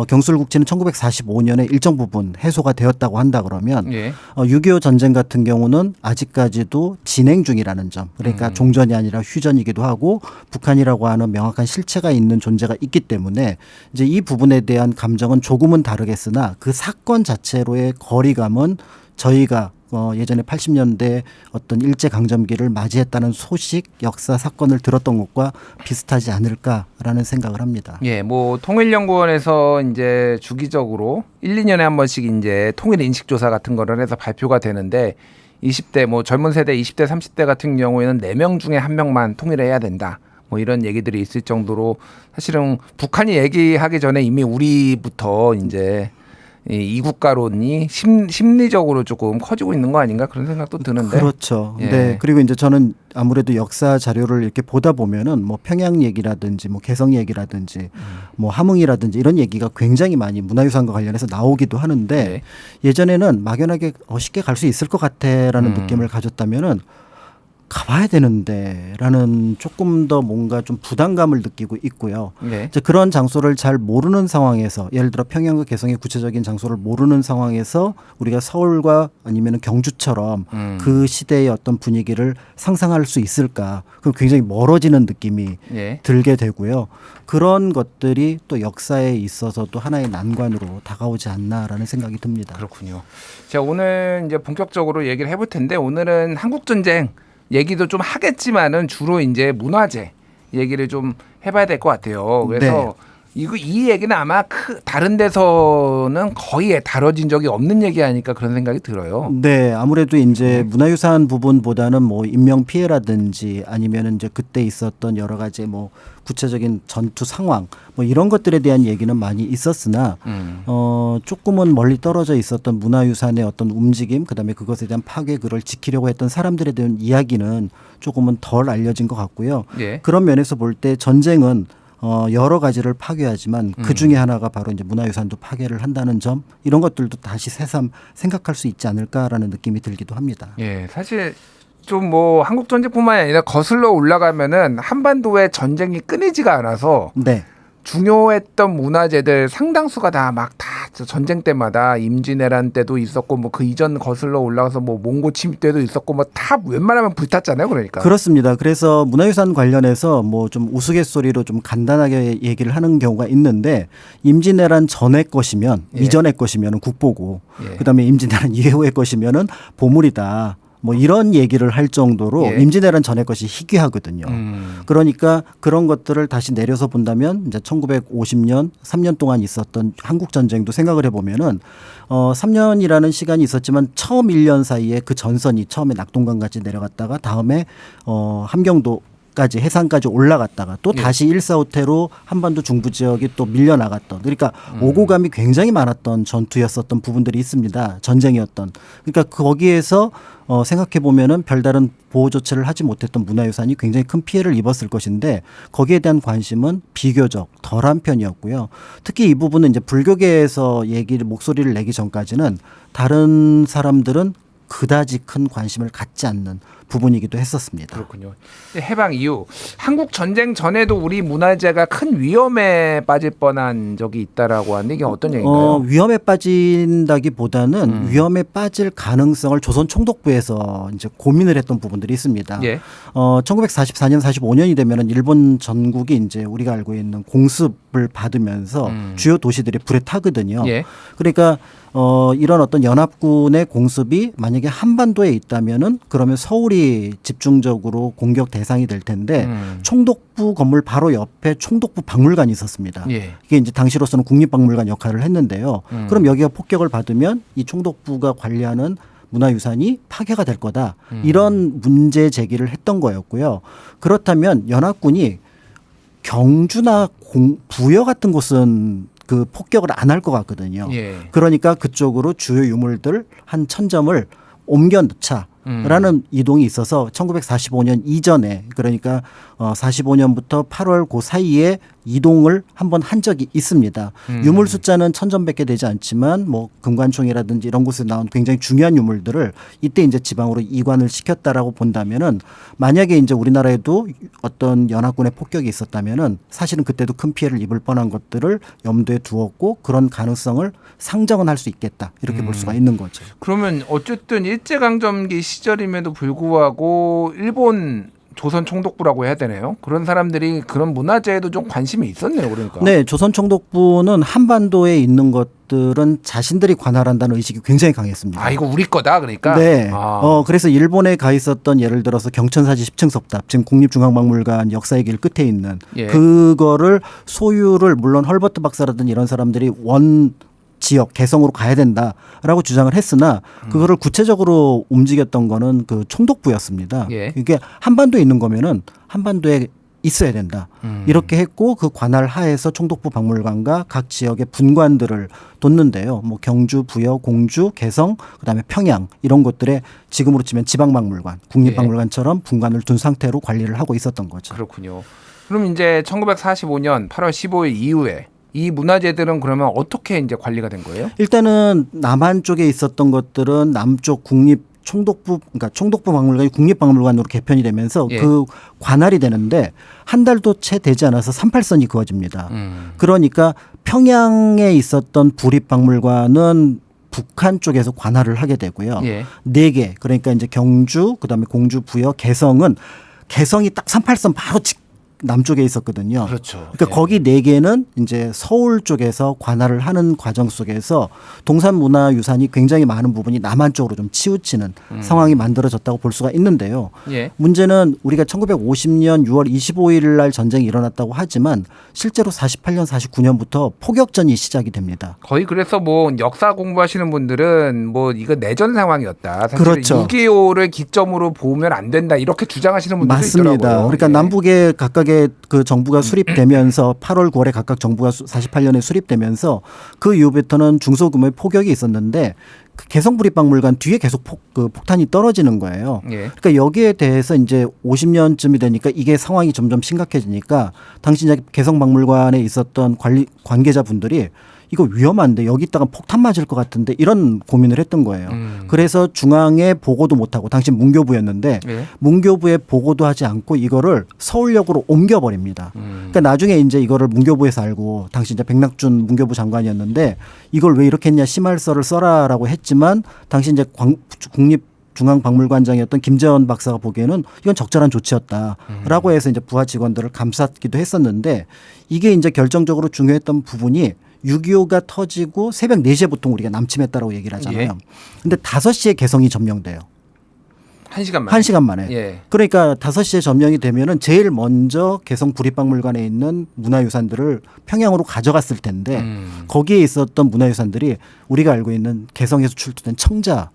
경술국치는 1945년에 일정 부분 해소가 되었다고 한다 그러면 예. 6.25 전쟁 같은 경우는 아직까지도 진행 중이라는 점. 그러니까 종전이 아니라 휴전이기도 하고 북한이라고 하는 명확한 실체가 있는 존재가 있기 때문에 이제 이 부분에 대한 감정은 조금은 다르겠으나 그 사건 자체로의 거리감은 저희가 예전에 80년대 어떤 일제강점기를 맞이했다는 소식, 역사 사건을 들었던 것과 비슷하지 않을까라는 생각을 합니다. 예, 뭐 통일연구원에서 이제 주기적으로 1, 2년에 한 번씩 이제 통일 인식 조사 같은 거를 해서 발표가 되는데 20대 뭐 젊은 세대 20대 30대 같은 경우에는 4명 중에 1명만 통일해야 된다. 뭐 이런 얘기들이 있을 정도로 사실은 북한이 얘기하기 전에 이미 우리부터 이제 이 국가론이 심리적으로 조금 커지고 있는 거 아닌가 그런 생각도 드는데. 그렇죠. 예. 네. 그리고 이제 저는 아무래도 역사 자료를 이렇게 보다 보면은 뭐 평양 얘기라든지 뭐 개성 얘기라든지 뭐 함흥이라든지 이런 얘기가 굉장히 많이 문화유산과 관련해서 나오기도 하는데 네. 예전에는 막연하게 쉽게 갈 수 있을 것 같아라는 느낌을 가졌다면은 가봐야 되는데라는 조금 더 뭔가 좀 부담감을 느끼고 있고요. 네. 이제 그런 장소를 잘 모르는 상황에서 예를 들어 평양과 개성의 구체적인 장소를 모르는 상황에서 우리가 서울과 아니면 경주처럼 그 시대의 어떤 분위기를 상상할 수 있을까? 그럼 굉장히 멀어지는 느낌이 예. 들게 되고요. 그런 것들이 또 역사에 있어서 또 하나의 난관으로 다가오지 않나라는 생각이 듭니다. 그렇군요. 자, 오늘 이제 본격적으로 얘기를 해볼 텐데 오늘은 한국 전쟁 얘기도 좀 하겠지만은 주로 이제 문화재 얘기를 좀 해봐야 될 것 같아요. 그래서 이 얘기는 아마 다른 데서는 거의 다뤄진 적이 없는 얘기 아닐까 그런 생각이 들어요. 네, 아무래도 이제 문화유산 부분보다는 뭐 인명 피해라든지 아니면은 이제 그때 있었던 여러 가지 뭐 구체적인 전투 상황 뭐 이런 것들에 대한 얘기는 많이 있었으나 조금은 멀리 떨어져 있었던 문화유산의 어떤 움직임 그다음에 그것에 대한 파괴 그걸 지키려고 했던 사람들에 대한 이야기는 조금은 덜 알려진 것 같고요. 예. 그런 면에서 볼 때 전쟁은 여러 가지를 파괴하지만 그 중에 하나가 바로 이제 문화유산도 파괴를 한다는 점 이런 것들도 다시 새삼 생각할 수 있지 않을까라는 느낌이 들기도 합니다. 예, 사실 좀 뭐 한국 전쟁뿐만이 아니라 거슬러 올라가면은 한반도의 전쟁이 끊이지가 않아서 네. 중요했던 문화재들 상당수가 다 막 다 전쟁 때마다 임진왜란 때도 있었고 뭐 그 이전 거슬러 올라가서 뭐 몽고 침입 때도 있었고 뭐 다 웬만하면 불탔잖아요, 그러니까. 그렇습니다. 그래서 문화유산 관련해서 뭐 좀 우스갯소리로 좀 간단하게 얘기를 하는 경우가 있는데 임진왜란 전의 것이면 예. 이전의 것이면은 국보고 예. 그다음에 임진왜란 이후의 것이면은 보물이다. 뭐 이런 얘기를 할 정도로 예. 임진왜란 전의 것이 희귀하거든요. 그러니까 그런 것들을 다시 내려서 본다면 이제 1950년 3년 동안 있었던 한국 전쟁도 생각을 해보면은 3년이라는 시간이 있었지만 처음 1년 사이에 그 전선이 처음에 낙동강까지 내려갔다가 다음에 함경도까지 해상까지 올라갔다가 또 예. 다시 1,4,5태로 한반도 중부 지역이 또 밀려나갔던 그러니까 오고 감이 굉장히 많았던 전투였었던 부분들이 있습니다. 전쟁이었던. 그러니까 거기에서 생각해 보면은 별다른 보호 조치를 하지 못했던 문화유산이 굉장히 큰 피해를 입었을 것인데 거기에 대한 관심은 비교적 덜한 편이었고요. 특히 이 부분은 이제 불교계에서 목소리를 내기 전까지는 다른 사람들은 그다지 큰 관심을 갖지 않는 부분이기도 했었습니다. 그렇군요. 해방 이후 한국 전쟁 전에도 우리 문화재가 큰 위험에 빠질 뻔한 적이 있다라고 하는데 이게 어떤 얘기인가요? 위험에 빠진다기보다는 위험에 빠질 가능성을 조선 총독부에서 이제 고민을 했던 부분들이 있습니다. 예. 1944년, 45년이 되면은 일본 전국이 이제 우리가 알고 있는 공습을 받으면서 주요 도시들이 불에 타거든요. 예. 그러니까 이런 어떤 연합군의 공습이 만약에 한반도에 있다면은 그러면 서울이 집중적으로 공격 대상이 될 텐데 총독부 건물 바로 옆에 총독부 박물관이 있었습니다. 예. 이게 이제 당시로서는 국립박물관 역할을 했는데요. 그럼 여기가 폭격을 받으면 이 총독부가 관리하는 문화유산이 파괴가 될 거다. 이런 문제 제기를 했던 거였고요. 그렇다면 연합군이 경주나 부여 같은 곳은 그 폭격을 안 할 것 같거든요. 예. 그러니까 그쪽으로 주요 유물들 한 1000점을 옮겨 넣자라는 이동이 있어서 1945년 이전에 그러니까 45년부터 8월 그 사이에 이동을 한번 한 적이 있습니다. 유물 숫자는 1000점밖에 되지 않지만 뭐 금관총이라든지 이런 곳에 나온 굉장히 중요한 유물들을 이때 이제 지방으로 이관을 시켰다라고 본다면은 만약에 이제 우리나라에도 어떤 연합군의 폭격이 있었다면은 사실은 그때도 큰 피해를 입을 뻔한 것들을 염두에 두었고 그런 가능성을 상정은 할 수 있겠다 이렇게 볼 수가 있는 거죠. 그러면 어쨌든 일제강점기 시절임에도 불구하고 일본 조선 총독부라고 해야 되나요? 그런 사람들이 그런 문화재에도 좀 관심이 있었네요. 그러니까. 네, 조선 총독부는 한반도에 있는 것들은 자신들이 관할한다는 의식이 굉장히 강했습니다. 아, 이거 우리 거다 그러니까. 네. 아. 그래서 일본에 가 있었던 예를 들어서 경천사지 10층 섭탑, 지금 국립중앙박물관 역사의 길 끝에 있는 예. 그거를 소유를 물론 헐버트 박사라든지 이런 사람들이 원 지역 개성으로 가야 된다라고 주장을 했으나 그거를 구체적으로 움직였던 거는 그 총독부였습니다. 예. 이게 한반도에 있는 거면은 한반도에 있어야 된다. 이렇게 했고 그 관할 하에서 총독부 박물관과 각 지역의 분관들을 뒀는데요. 뭐 경주, 부여, 공주, 개성, 그다음에 평양 이런 곳들에 지금으로 치면 지방박물관, 국립박물관처럼 분관을 둔 상태로 관리를 하고 있었던 거죠. 그렇군요. 그럼 이제 1945년 8월 15일 이후에 이 문화재들은 그러면 어떻게 이제 관리가 된 거예요? 일단은 남한 쪽에 있었던 것들은 남쪽 국립 총독부 그러니까 총독부 박물관이 국립박물관으로 개편이 되면서 예. 그 관할이 되는데 한 달도 채 되지 않아서 38선이 그어집니다. 그러니까 평양에 있었던 부립박물관은 북한 쪽에서 관할을 하게 되고요. 예. 4개 그러니까 이제 경주 그다음에 공주 부여 개성은 개성이 딱 38선 바로 남쪽에 있었거든요. 그렇죠. 그러니까 예. 거기 4개는 이제 서울 쪽에서 관할을 하는 과정 속에서 동산문화유산이 굉장히 많은 부분이 남한 쪽으로 좀 치우치는 상황이 만들어졌다고 볼 수가 있는데요. 예. 문제는 우리가 1950년 6월 25일 날 전쟁이 일어났다고 하지만 실제로 48년, 49년부터 포격전이 시작이 됩니다. 거의 그래서 뭐 역사 공부하시는 분들은 뭐 이거 내전 상황이었다. 사실 그렇죠. 6.25를 기점으로 보면 안 된다. 이렇게 주장하시는 분들도 맞습니다. 있더라고요. 그러니까 예. 남북의 각각의 그 정부가 수립되면서 8월, 9월에 각각 정부가 48년에 수립되면서 그 이후부터는 중소규모의 포격이 있었는데 그 개성부립박물관 뒤에 계속 폭탄이 떨어지는 거예요. 예. 그러니까 여기에 대해서 이제 50년쯤이 되니까 이게 상황이 점점 심각해지니까 당시 이제 개성박물관에 있었던 관계자분들이 이거 위험한데 여기 있다가 폭탄 맞을 것 같은데 이런 고민을 했던 거예요. 그래서 중앙에 보고도 못하고 당시 문교부였는데 예. 문교부에 보고도 하지 않고 이거를 서울역으로 옮겨버립니다. 그러니까 나중에 이제 이거를 문교부에서 알고 당시 이제 백낙준 문교부 장관이었는데 이걸 왜 이렇게 했냐 심할서를 써라라고 했지만 당시 이제 국립중앙박물관장이었던 김재원 박사가 보기에는 이건 적절한 조치였다라고 해서 이제 부하 직원들을 감쌌기도 했었는데 이게 이제 결정적으로 중요했던 부분이 6.25가 터지고 새벽 4시에 보통 우리가 남침했다라고 얘기를 하잖아요. 예. 근데 5시에 개성이 점령돼요. 1시간 만에. 1시간 만에. 예. 그러니까 5시에 점령이 되면은 제일 먼저 개성 부립박물관에 있는 문화유산들을 평양으로 가져갔을 텐데 거기에 있었던 문화유산들이 우리가 알고 있는 개성에서 출토된 청자와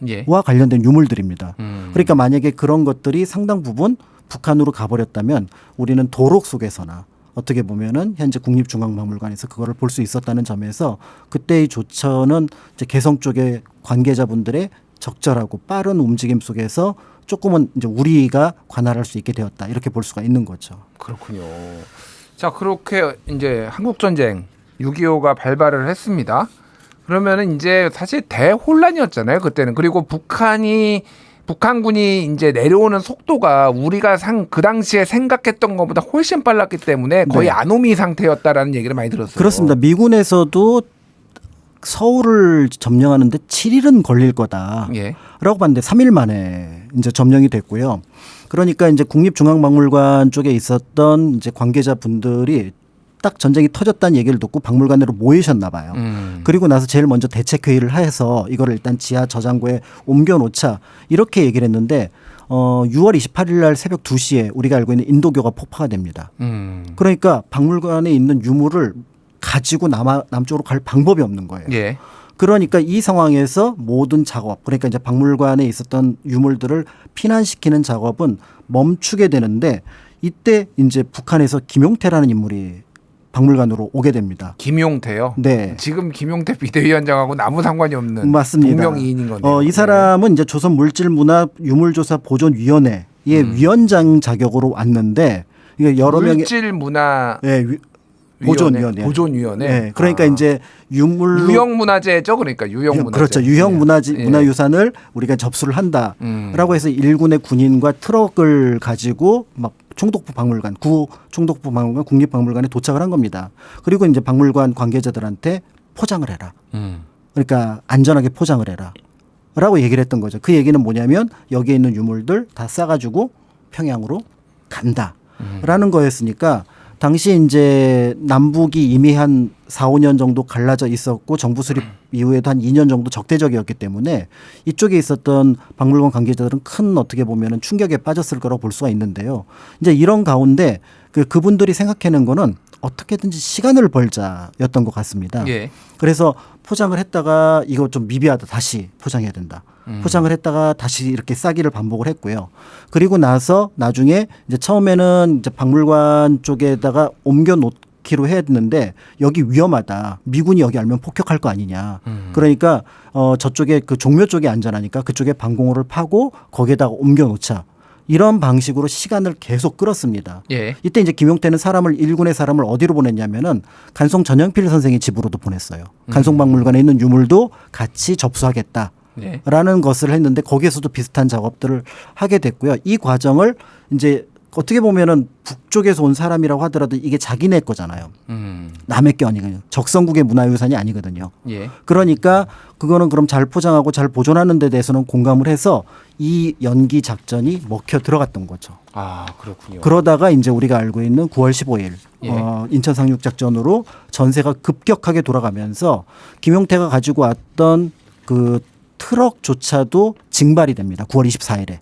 예. 관련된 유물들입니다. 그러니까 만약에 그런 것들이 상당 부분 북한으로 가버렸다면 우리는 도록 속에서나 어떻게 보면은 현재 국립중앙박물관에서 그거를 볼 수 있었다는 점에서 그때의 조처는 이제 개성 쪽의 관계자분들의 적절하고 빠른 움직임 속에서 조금은 이제 우리가 관할할 수 있게 되었다 이렇게 볼 수가 있는 거죠. 그렇군요. 자, 그렇게 이제 한국전쟁 6.25가 발발을 했습니다. 그러면은 이제 사실 대혼란이었잖아요, 그때는. 그리고 북한군이 이제 내려오는 속도가 우리가 그 당시에 생각했던 것보다 훨씬 빨랐기 때문에 거의 네. 아노미 상태였다라는 얘기를 많이 들었어요. 그렇습니다. 미군에서도 서울을 점령하는데 7일은 걸릴 거다라고 예. 봤는데 3일 만에 이제 점령이 됐고요. 그러니까 이제 국립중앙박물관 쪽에 있었던 이제 관계자분들이 딱 전쟁이 터졌다는 얘기를 듣고 박물관으로 모이셨나 봐요. 그리고 나서 제일 먼저 대책회의를 해서 이거를 일단 지하 저장고에 옮겨놓자 이렇게 얘기를 했는데 6월 28일 날 새벽 2시에 우리가 알고 있는 인도교가 폭파가 됩니다. 그러니까 박물관에 있는 유물을 가지고 남쪽으로 갈 방법이 없는 거예요. 예. 그러니까 이 상황에서 모든 작업, 그러니까 이제 박물관에 있었던 유물들을 피난시키는 작업은 멈추게 되는데 이때 이제 북한에서 김용태라는 인물이 박물관으로 오게 됩니다. 김용태요? 네. 지금 김용태 비대위원장하고 아무 상관이 없는 맞습니다. 동명이인인 거네요. 이 사람은 이제 조선물질문화유물조사보존위원회의 위원장 자격으로 왔는데 이게 여러 명의 물질문화 네, 보존위원회. 보존위원회. 네, 그러니까 이제 유물로 유형문화재죠, 그러니까 유형문화재. 그렇죠. 유형문화유산을 우리가 접수를 한다라고 해서 일군의 군인과 트럭을 가지고 막 총독부 박물관, 구 총독부 박물관, 국립박물관에 도착을 한 겁니다. 그리고 이제 박물관 관계자들한테 포장을 해라. 그러니까 안전하게 포장을 해라.라고 얘기를 했던 거죠. 그 얘기는 뭐냐면 여기에 있는 유물들 다 싸가지고 평양으로 간다라는 거였으니까. 당시 이제 남북이 이미 한 4, 5년 정도 갈라져 있었고 정부 수립 이후에도 한 2년 정도 적대적이었기 때문에 이쪽에 있었던 박물관 관계자들은 큰 어떻게 보면은 충격에 빠졌을 거라고 볼 수가 있는데요. 이제 이런 가운데 그분들이 생각하는 거는 어떻게든지 시간을 벌자였던 것 같습니다. 예. 그래서 포장을 했다가 이거 좀 미비하다 다시 포장해야 된다. 포장을 했다가 다시 이렇게 싸기를 반복을 했고요. 그리고 나서 나중에 이제 처음에는 이제 박물관 쪽에다가 옮겨 놓기로 했는데 여기 위험하다. 미군이 여기 알면 폭격할 거 아니냐. 그러니까 저쪽에 그 종묘 쪽이 안전하니까 그쪽에 방공호를 파고 거기에다가 옮겨 놓자. 이런 방식으로 시간을 계속 끌었습니다. 예. 이때 이제 김용태는 일군의 사람을 어디로 보냈냐면은 간송 전영필 선생의 집으로도 보냈어요. 간송박물관에 있는 유물도 같이 접수하겠다. 예. 라는 것을 했는데 거기에서도 비슷한 작업들을 하게 됐고요. 이 과정을 이제 어떻게 보면은 북쪽에서 온 사람이라고 하더라도 이게 자기네 거잖아요. 남의 게 아니거든요. 적성국의 문화유산이 아니거든요. 예. 그러니까 그거는 그럼 잘 포장하고 잘 보존하는 데 대해서는 공감을 해서 이 연기 작전이 먹혀 들어갔던 거죠. 아, 그렇군요. 그러다가 이제 우리가 알고 있는 9월 15일 예. 인천 상륙 작전으로 전세가 급격하게 돌아가면서 김용태가 가지고 왔던 그 트럭조차도 징발이 됩니다. 9월 24일에.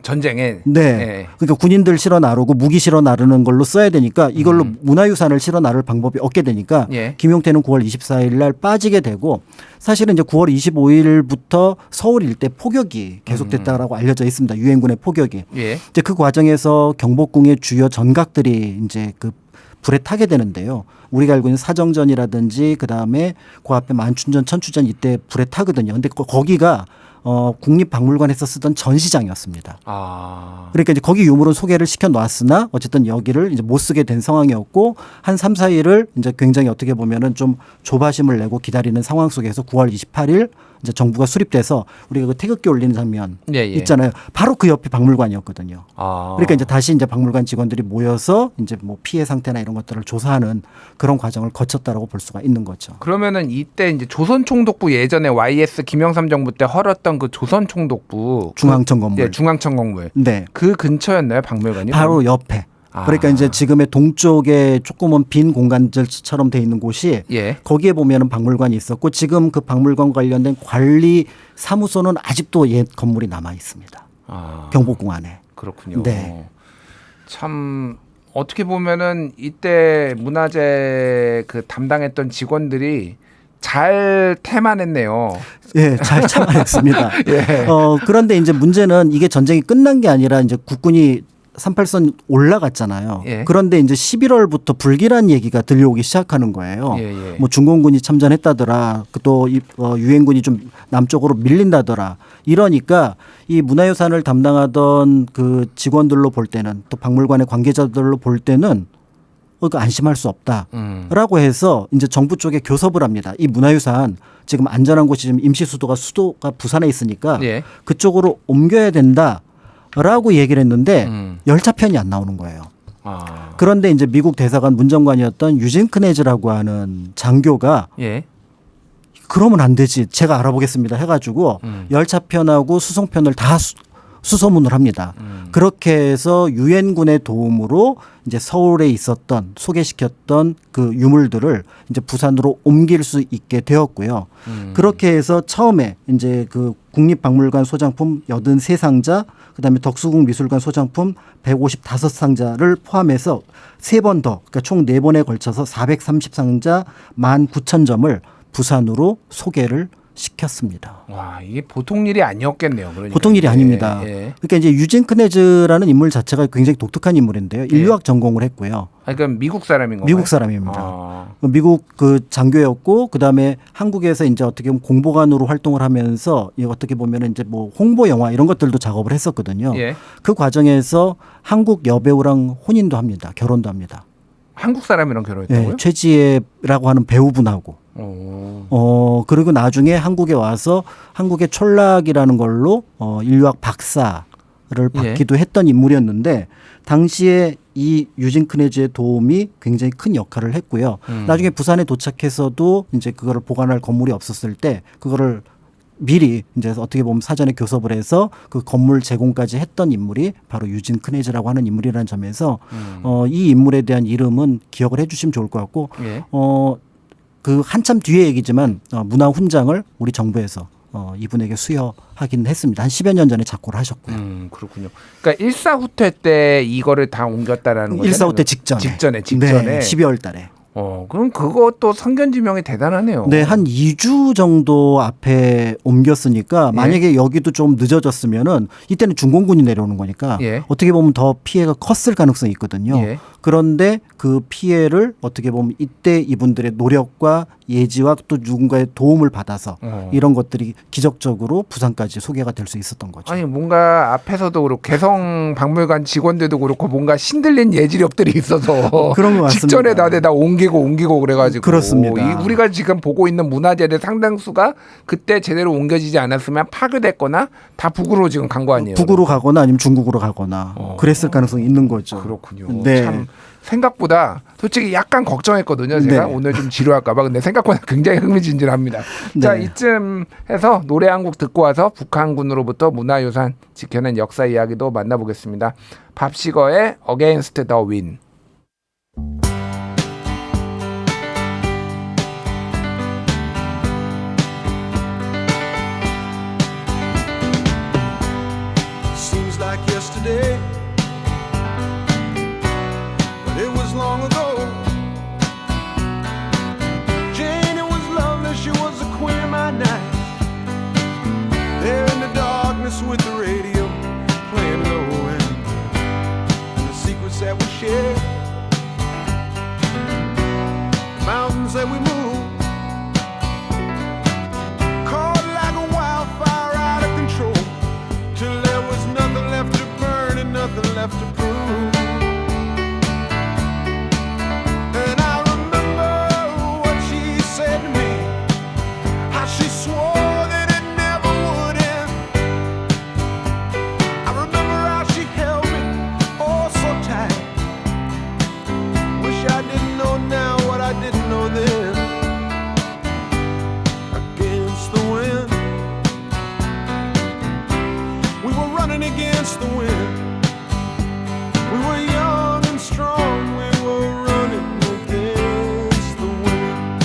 전쟁에. 네. 예. 그러니까 군인들 실어 나르고 무기 실어 나르는 걸로 써야 되니까 이걸로 문화유산을 실어 나를 방법이 없게 되니까 예. 김용태는 9월 24일 날 빠지게 되고 사실은 이제 9월 25일부터 서울 일대 폭격이 계속됐다라고 알려져 있습니다. 유엔군의 폭격이. 예. 이제 그 과정에서 경복궁의 주요 전각들이 이제 그 불에 타게 되는데요. 우리가 알고 있는 사정전이라든지 그다음에 그 앞에 만춘전, 천추전 이때 불에 타거든요. 근데 거기가 국립박물관에서 쓰던 전시장이었습니다. 아. 그러니까 이제 거기 유물은 소개를 시켜 놨으나 어쨌든 여기를 이제 못 쓰게 된 상황이었고 한 3, 4일을 이제 굉장히 어떻게 보면은 좀 조바심을 내고 기다리는 상황 속에서 9월 28일 이제 정부가 수립돼서 우리가 그 태극기 올리는 장면 예, 예. 있잖아요. 바로 그 옆에 박물관이었거든요. 아. 그러니까 이제 다시 이제 박물관 직원들이 모여서 이제 뭐 피해 상태나 이런 것들을 조사하는 그런 과정을 거쳤다라고 볼 수가 있는 거죠. 그러면은 이때 이제 조선총독부 예전에 YS 김영삼 정부 때 헐었던 그 조선총독부 중앙청 건물. 예, 중앙청 건물. 네. 그 근처였나요, 박물관이? 바로 옆에. 아. 그러니까 이제 지금의 동쪽에 조금은 빈 공간들처럼 돼 있는 곳이 예. 거기에 보면은 박물관이 있었고 지금 그 박물관 관련된 관리 사무소는 아직도 옛 건물이 남아 있습니다. 아. 경복궁 안에. 그렇군요. 네. 참 어떻게 보면은 이때 문화재 그 담당했던 직원들이 잘 태만했네요. 예, 잘 참아냈습니다. 예. 그런데 이제 문제는 이게 전쟁이 끝난 게 아니라 이제 국군이 38선 올라갔잖아요. 예. 그런데 이제 11월부터 불길한 얘기가 들려오기 시작하는 거예요. 예, 예. 뭐 중공군이 참전했다더라. 또 유엔군이 좀 남쪽으로 밀린다더라. 이러니까 이 문화유산을 담당하던 그 직원들로 볼 때는 또 박물관의 관계자들로 볼 때는 안심할 수 없다라고 해서 이제 정부 쪽에 교섭을 합니다. 이 문화유산 지금 안전한 곳이 지금 임시수도가 부산에 있으니까 예. 그쪽으로 옮겨야 된다라고 얘기를 했는데 열차편이 안 나오는 거예요. 아. 그런데 이제 미국 대사관 문정관이었던 유진 크네즈라고 하는 장교가 예. 그러면 안 되지. 제가 알아보겠습니다. 해가지고 열차편하고 수송편을 다 수소문을 합니다. 그렇게 해서 유엔군의 도움으로 이제 서울에 있었던 소개시켰던 그 유물들을 이제 부산으로 옮길 수 있게 되었고요. 그렇게 해서 처음에 이제 그 국립박물관 소장품 83상자, 그다음에 덕수궁 미술관 소장품 155상자를 포함해서 3번 더, 그러니까 총 4번에 걸쳐서 430상자 19,000점을 부산으로 소개를 시켰습니다. 와, 이게 보통 일이 아니었겠네요. 그러니까. 보통 일이 아닙니다. 예. 그러니까 이제 유진 크네즈라는 인물 자체가 굉장히 독특한 인물인데요. 인류학 전공을 했고요. 아, 그러니까 미국 사람인 건가요? 미국 사람입니다. 아. 미국 그 장교였고 그다음에 한국에서 이제 어떻게 보면 공보관으로 활동을 하면서 이 어떻게 보면 이제 뭐 홍보 영화 이런 것들도 작업을 했었거든요. 예. 그 과정에서 한국 여배우랑 혼인도 합니다. 결혼도 합니다. 한국 사람이랑 결혼했다고요? 예, 최지혜라고 하는 배우분하고. 그리고 나중에 한국에 와서 한국의 촌락이라는 걸로 인류학 박사를 받기도 했던 인물이었는데 당시에 이 유진 크네즈의 도움이 굉장히 큰 역할을 했고요. 나중에 부산에 도착해서도 이제 그거를 보관할 건물이 없었을 때 그거를 미리 이제 어떻게 보면 사전에 교섭을 해서 그 건물 제공까지 했던 인물이 바로 유진 크네즈라고 하는 인물이라는 점에서 이 인물에 대한 이름은 기억을 해주시면 좋을 것 같고 예. 그 한참 뒤의 얘기지만 문화 훈장을 우리 정부에서 이분에게 수여하긴 했습니다. 한 10여 년 전에 작고를 하셨고요. 그렇군요. 그러니까 일사후퇴 때 이거를 다 옮겼다라는 거죠. 일사후퇴 직전에. 직전에. 네, 12월 달에. 그럼 그것도 성견지명이 대단하네요. 네, 한 2주 정도 앞에 옮겼으니까 만약에 여기도 좀 늦어졌으면은 이때는 중공군이 내려오는 거니까 예. 어떻게 보면 더 피해가 컸을 가능성이 있거든요. 예. 그런데 그 피해를 어떻게 보면 이때 이분들의 노력과 예지와 또 누군가의 도움을 받아서 이런 것들이 기적적으로 부산까지 소개가 될 수 있었던 거죠. 아니 뭔가 앞에서도 그렇고 개성박물관 직원들도 그렇고 뭔가 신들린 예지력들이 있어서 그런 것 같습니다. 직전에 다 옮기고 그래가지고 그렇습니다. 우리가 지금 보고 있는 문화재들 상당수가 그때 제대로 옮겨지지 않았으면 파괴됐거나 다 북으로 지금 간 거 아니에요? 북으로 가거나 아니면 중국으로 가거나 그랬을 가능성이 있는 거죠. 그렇군요. 네. 참 생각보다 솔직히 약간 걱정했거든요. 제가 네. 오늘 좀 지루할까봐. 근데 생각보다 굉장히 흥미진진합니다. 자, 네. 이쯤 해서 노래 한 곡 듣고 와서 북한군으로부터 문화유산 지켜낸 역사 이야기도 만나보겠습니다. 밥시거의 Against the Wind. Seems like yesterday, but it was long ago. Jane, it was lovely, she was the queen of my night. There in the darkness with the radio playing low end, and the secrets that we shared, the mountains that we moved, caught like a wildfire out of control, till there was nothing left to burn and nothing left to prove. And I remember what she said to me, how she swore that it never would end. I remember how she held me oh so tight. Wish I didn't know now what I didn't know then. Against the wind, we were running against the wind. We were young and strong, we were running against the wind.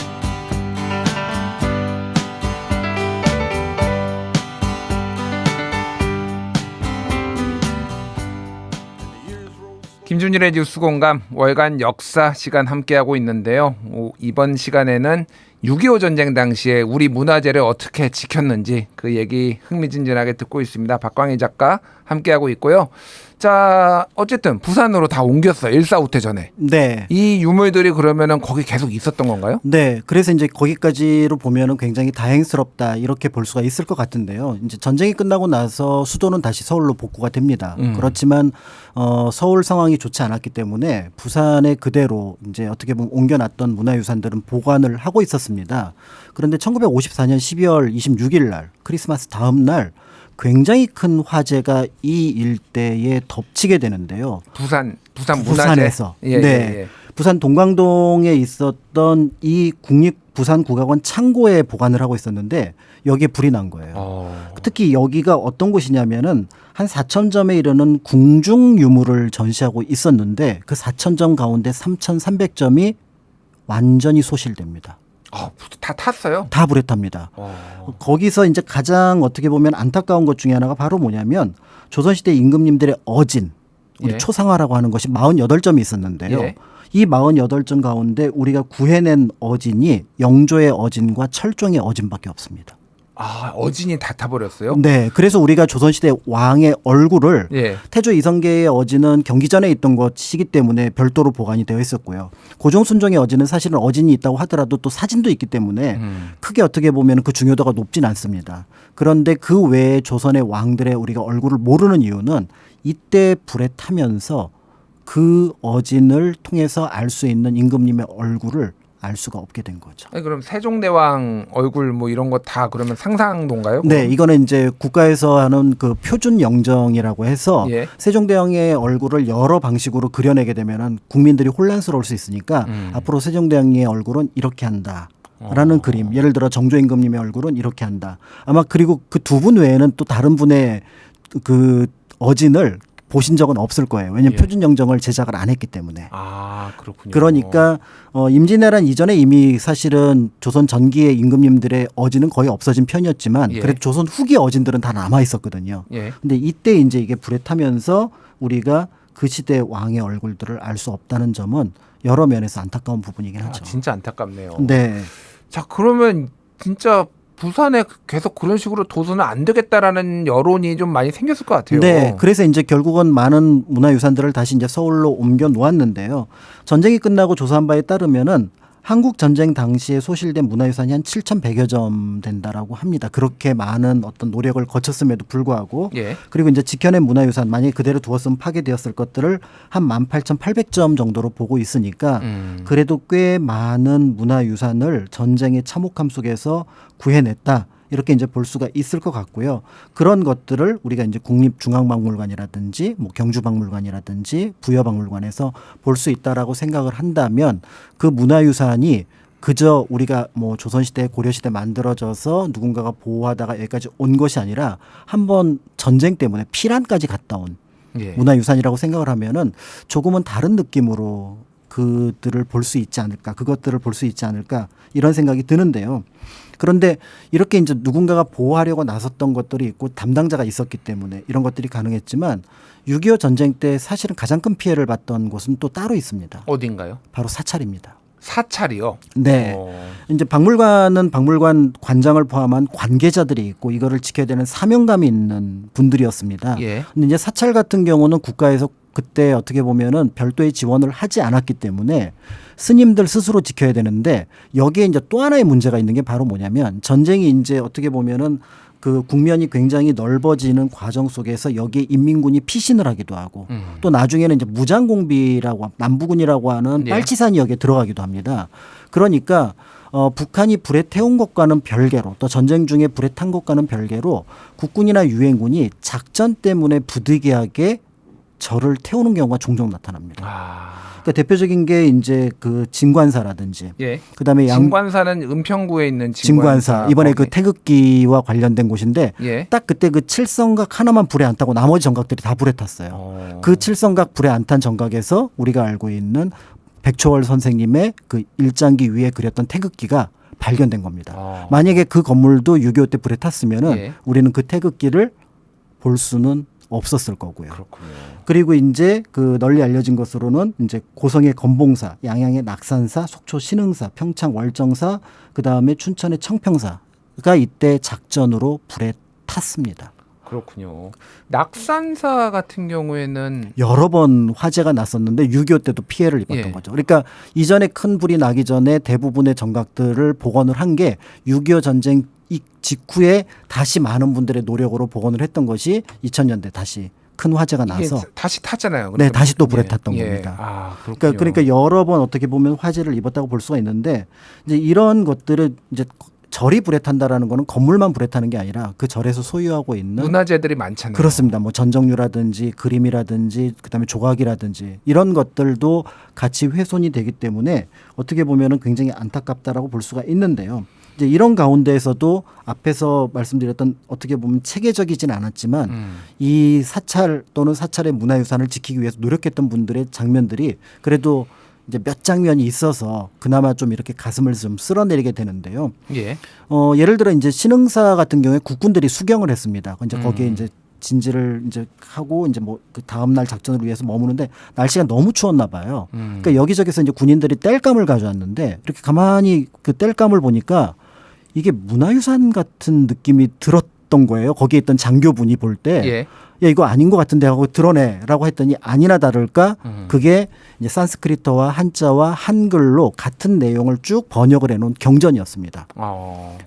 김준일의 뉴스 공감 월간 역사 시간 함께하고 있는데요. 이번 시간에는 6.25 전쟁 당시에 우리 문화재를 어떻게 지켰는지 그 얘기 흥미진진하게 듣고 있습니다. 박광희 작가 함께하고 있고요. 자, 어쨌든 부산으로 다 옮겼어요. 일사후퇴 전에. 네. 이 유물들이 그러면은 거기 계속 있었던 건가요? 네, 그래서 이제 거기까지로 보면은 굉장히 다행스럽다 이렇게 볼 수가 있을 것 같은데요. 이제 전쟁이 끝나고 나서 수도는 다시 서울로 복구가 됩니다. 그렇지만 서울 상황이 좋지 않았기 때문에 부산에 그대로 이제 어떻게 보면 옮겨놨던 문화유산들은 보관을 하고 있었습니다. 그런데 1954년 12월 26일 날 크리스마스 다음 날 굉장히 큰 화재가 이 일대에 덮치게 되는데요. 부산 문화재. 부산에서 예, 네. 예, 예. 부산 동광동에 있었던 이 국립부산국악원 창고에 보관을 하고 있었는데 여기에 불이 난 거예요. 특히 여기가 어떤 곳이냐면은 한 4,000점에 이르는 궁중 유물을 전시하고 있었는데 그 4,000점 가운데 3,300점이 완전히 소실됩니다. 다 탔어요? 다 불에 탑니다. 거기서 이제 가장 어떻게 보면 안타까운 것 중에 하나가 바로 뭐냐면 조선시대 임금님들의 어진, 우리 예. 초상화라고 하는 것이 48점이 있었는데요. 예. 이 48점 가운데 우리가 구해낸 어진이 영조의 어진과 철종의 어진밖에 없습니다. 어진이 다 타버렸어요? 네, 그래서 우리가 조선시대 왕의 얼굴을 예. 태조 이성계의 어진은 경기전에 있던 것이기 때문에 별도로 보관이 되어 있었고요. 고종 순종의 어진은 사실은 어진이 있다고 하더라도 또 사진도 있기 때문에 크게 어떻게 보면 그 중요도가 높진 않습니다. 그런데 그 외에 조선의 왕들의 우리가 얼굴을 모르는 이유는 이때 불에 타면서 그 어진을 통해서 알 수 있는 임금님의 얼굴을 알 수가 없게 된 거죠. 아니, 그럼 세종대왕 얼굴 뭐 이런 거 다 그러면 상상도인가요? 네, 이거는 이제 국가에서 하는 그 표준 영정이라고 해서 예. 세종대왕의 얼굴을 여러 방식으로 그려내게 되면은 국민들이 혼란스러울 수 있으니까 앞으로 세종대왕의 얼굴은 이렇게 한다라는 그림. 예를 들어 정조임금님의 얼굴은 이렇게 한다. 아마 그리고 그 두 분 외에는 또 다른 분의 그 어진을 보신 적은 없을 거예요. 왜냐하면 예. 표준 영정을 제작을 안 했기 때문에. 그렇군요. 그러니까 임진왜란 이전에 이미 사실은 조선 전기의 임금님들의 어진은 거의 없어진 편이었지만 예. 그래도 조선 후기 어진들은 다 남아 있었거든요. 예. 근데 이때 이제 이게 불에 타면서 우리가 그 시대 왕의 얼굴들을 알 수 없다는 점은 여러 면에서 안타까운 부분이긴 하죠. 진짜 안타깝네요. 네. 자, 그러면 진짜 부산에 계속 그런 식으로 둬서는 안 되겠다라는 여론이 좀 많이 생겼을 것 같아요. 네. 그래서 이제 결국은 많은 문화유산들을 다시 이제 서울로 옮겨 놓았는데요. 전쟁이 끝나고 조사한 바에 따르면은 한국 전쟁 당시에 소실된 문화유산이 한 7,100여 점 된다라고 합니다. 그렇게 많은 어떤 노력을 거쳤음에도 불구하고 예. 그리고 이제 지켜낸 문화유산 만약에 그대로 두었으면 파괴되었을 것들을 한 18,800점 정도로 보고 있으니까 그래도 꽤 많은 문화유산을 전쟁의 참혹함 속에서 구해냈다. 이렇게 이제 볼 수가 있을 것 같고요. 그런 것들을 우리가 이제 국립중앙박물관이라든지 뭐 경주박물관이라든지 부여박물관에서 볼 수 있다라고 생각을 한다면 그 문화유산이 그저 우리가 뭐 조선시대 고려시대 만들어져서 누군가가 보호하다가 여기까지 온 것이 아니라 한번 전쟁 때문에 피란까지 갔다 온 예. 문화유산이라고 생각을 하면은 조금은 다른 느낌으로 그들을 볼 수 있지 않을까, 그것들을 볼 수 있지 않을까 이런 생각이 드는데요. 그런데 이렇게 이제 누군가가 보호하려고 나섰던 것들이 있고 담당자가 있었기 때문에 이런 것들이 가능했지만 6.25 전쟁 때 사실은 가장 큰 피해를 봤던 곳은 또 따로 있습니다. 어딘가요? 바로 사찰입니다. 사찰이요? 네. 이제 박물관은 박물관 관장을 포함한 관계자들이 있고 이거를 지켜야 되는 사명감이 있는 분들이었습니다. 예. 근데 이제 사찰 같은 경우는 국가에서 그때 어떻게 보면은 별도의 지원을 하지 않았기 때문에 스님들 스스로 지켜야 되는데 여기에 이제 또 하나의 문제가 있는 게 바로 뭐냐면 전쟁이 이제 어떻게 보면은 그 국면이 굉장히 넓어지는 과정 속에서 여기에 인민군이 피신을 하기도 하고 또 나중에는 이제 무장공비라고 남부군이라고 하는 예. 빨치산이 여기에 들어가기도 합니다. 그러니까 북한이 불에 태운 것과는 별개로 또 전쟁 중에 불에 탄 것과는 별개로 국군이나 유엔군이 작전 때문에 부득이하게 절을 태우는 경우가 종종 나타납니다. 그러니까 대표적인 게 이제 그 진관사라든지 예. 그다음에 진관사는 은평구에 있는 진관사 이번에 그 태극기와 관련된 곳인데 예. 딱 그때 그 칠성각 하나만 불에 안 타고 나머지 정각들이 다 불에 탔어요. 그 칠성각 불에 안 탄 정각에서 우리가 알고 있는 백초월 선생님의 그 일장기 위에 그렸던 태극기가 발견된 겁니다. 만약에 그 건물도 6.25 때 불에 탔으면은 예. 우리는 그 태극기를 볼 수는 없었을 거고요. 그렇군요. 그리고 이제 그 널리 알려진 것으로는 이제 고성의 건봉사, 양양의 낙산사, 속초 신흥사, 평창 월정사, 그 다음에 춘천의 청평사가 이때 작전으로 불에 탔습니다. 그렇군요. 낙산사 같은 경우에는 여러 번 화재가 났었는데 6.25 때도 피해를 입었던 예. 거죠. 그러니까 이전에 큰 불이 나기 전에 대부분의 정각들을 복원을 한 게 6.25 전쟁 직후에 다시 많은 분들의 노력으로 복원을 했던 것이 2000년대 다시 큰 화재가 이게 나서 다시 탔잖아요. 네, 그러니까. 다시 또 불에 예. 탔던 예. 겁니다. 그렇군요. 그러니까 여러 번 어떻게 보면 화재를 입었다고 볼 수가 있는데 이제 이런 것들을 이제 절이 불에 탄다라는 거는 건물만 불에 타는 게 아니라 그 절에서 소유하고 있는 문화재들이 많잖아요. 그렇습니다. 뭐 전정류라든지 그림이라든지 그다음에 조각이라든지 이런 것들도 같이 훼손이 되기 때문에 어떻게 보면은 굉장히 안타깝다라고 볼 수가 있는데요. 이제 이런 가운데에서도 앞에서 말씀드렸던 어떻게 보면 체계적이진 않았지만 이 사찰 또는 사찰의 문화유산을 지키기 위해서 노력했던 분들의 장면들이 그래도 이제 몇 장면이 있어서 그나마 좀 이렇게 가슴을 좀 쓸어내리게 되는데요. 예. 예를 들어 이제 신흥사 같은 경우에 국군들이 수경을 했습니다. 이제 거기에 이제 진지를 이제 하고 이제 뭐 그 다음 날 작전을 위해서 머무는데 날씨가 너무 추웠나 봐요. 그러니까 여기저기서 이제 군인들이 땔감을 가져왔는데 이렇게 가만히 그 땔감을 보니까 이게 문화유산 같은 느낌이 들었던 거예요. 거기에 있던 장교분이 볼 때. 예. 야 이거 아닌 것 같은데 하고 드러내라고 했더니 아니나 다를까 그게 이제 산스크리트와 한자와 한글로 같은 내용을 쭉 번역을 해놓은 경전이었습니다.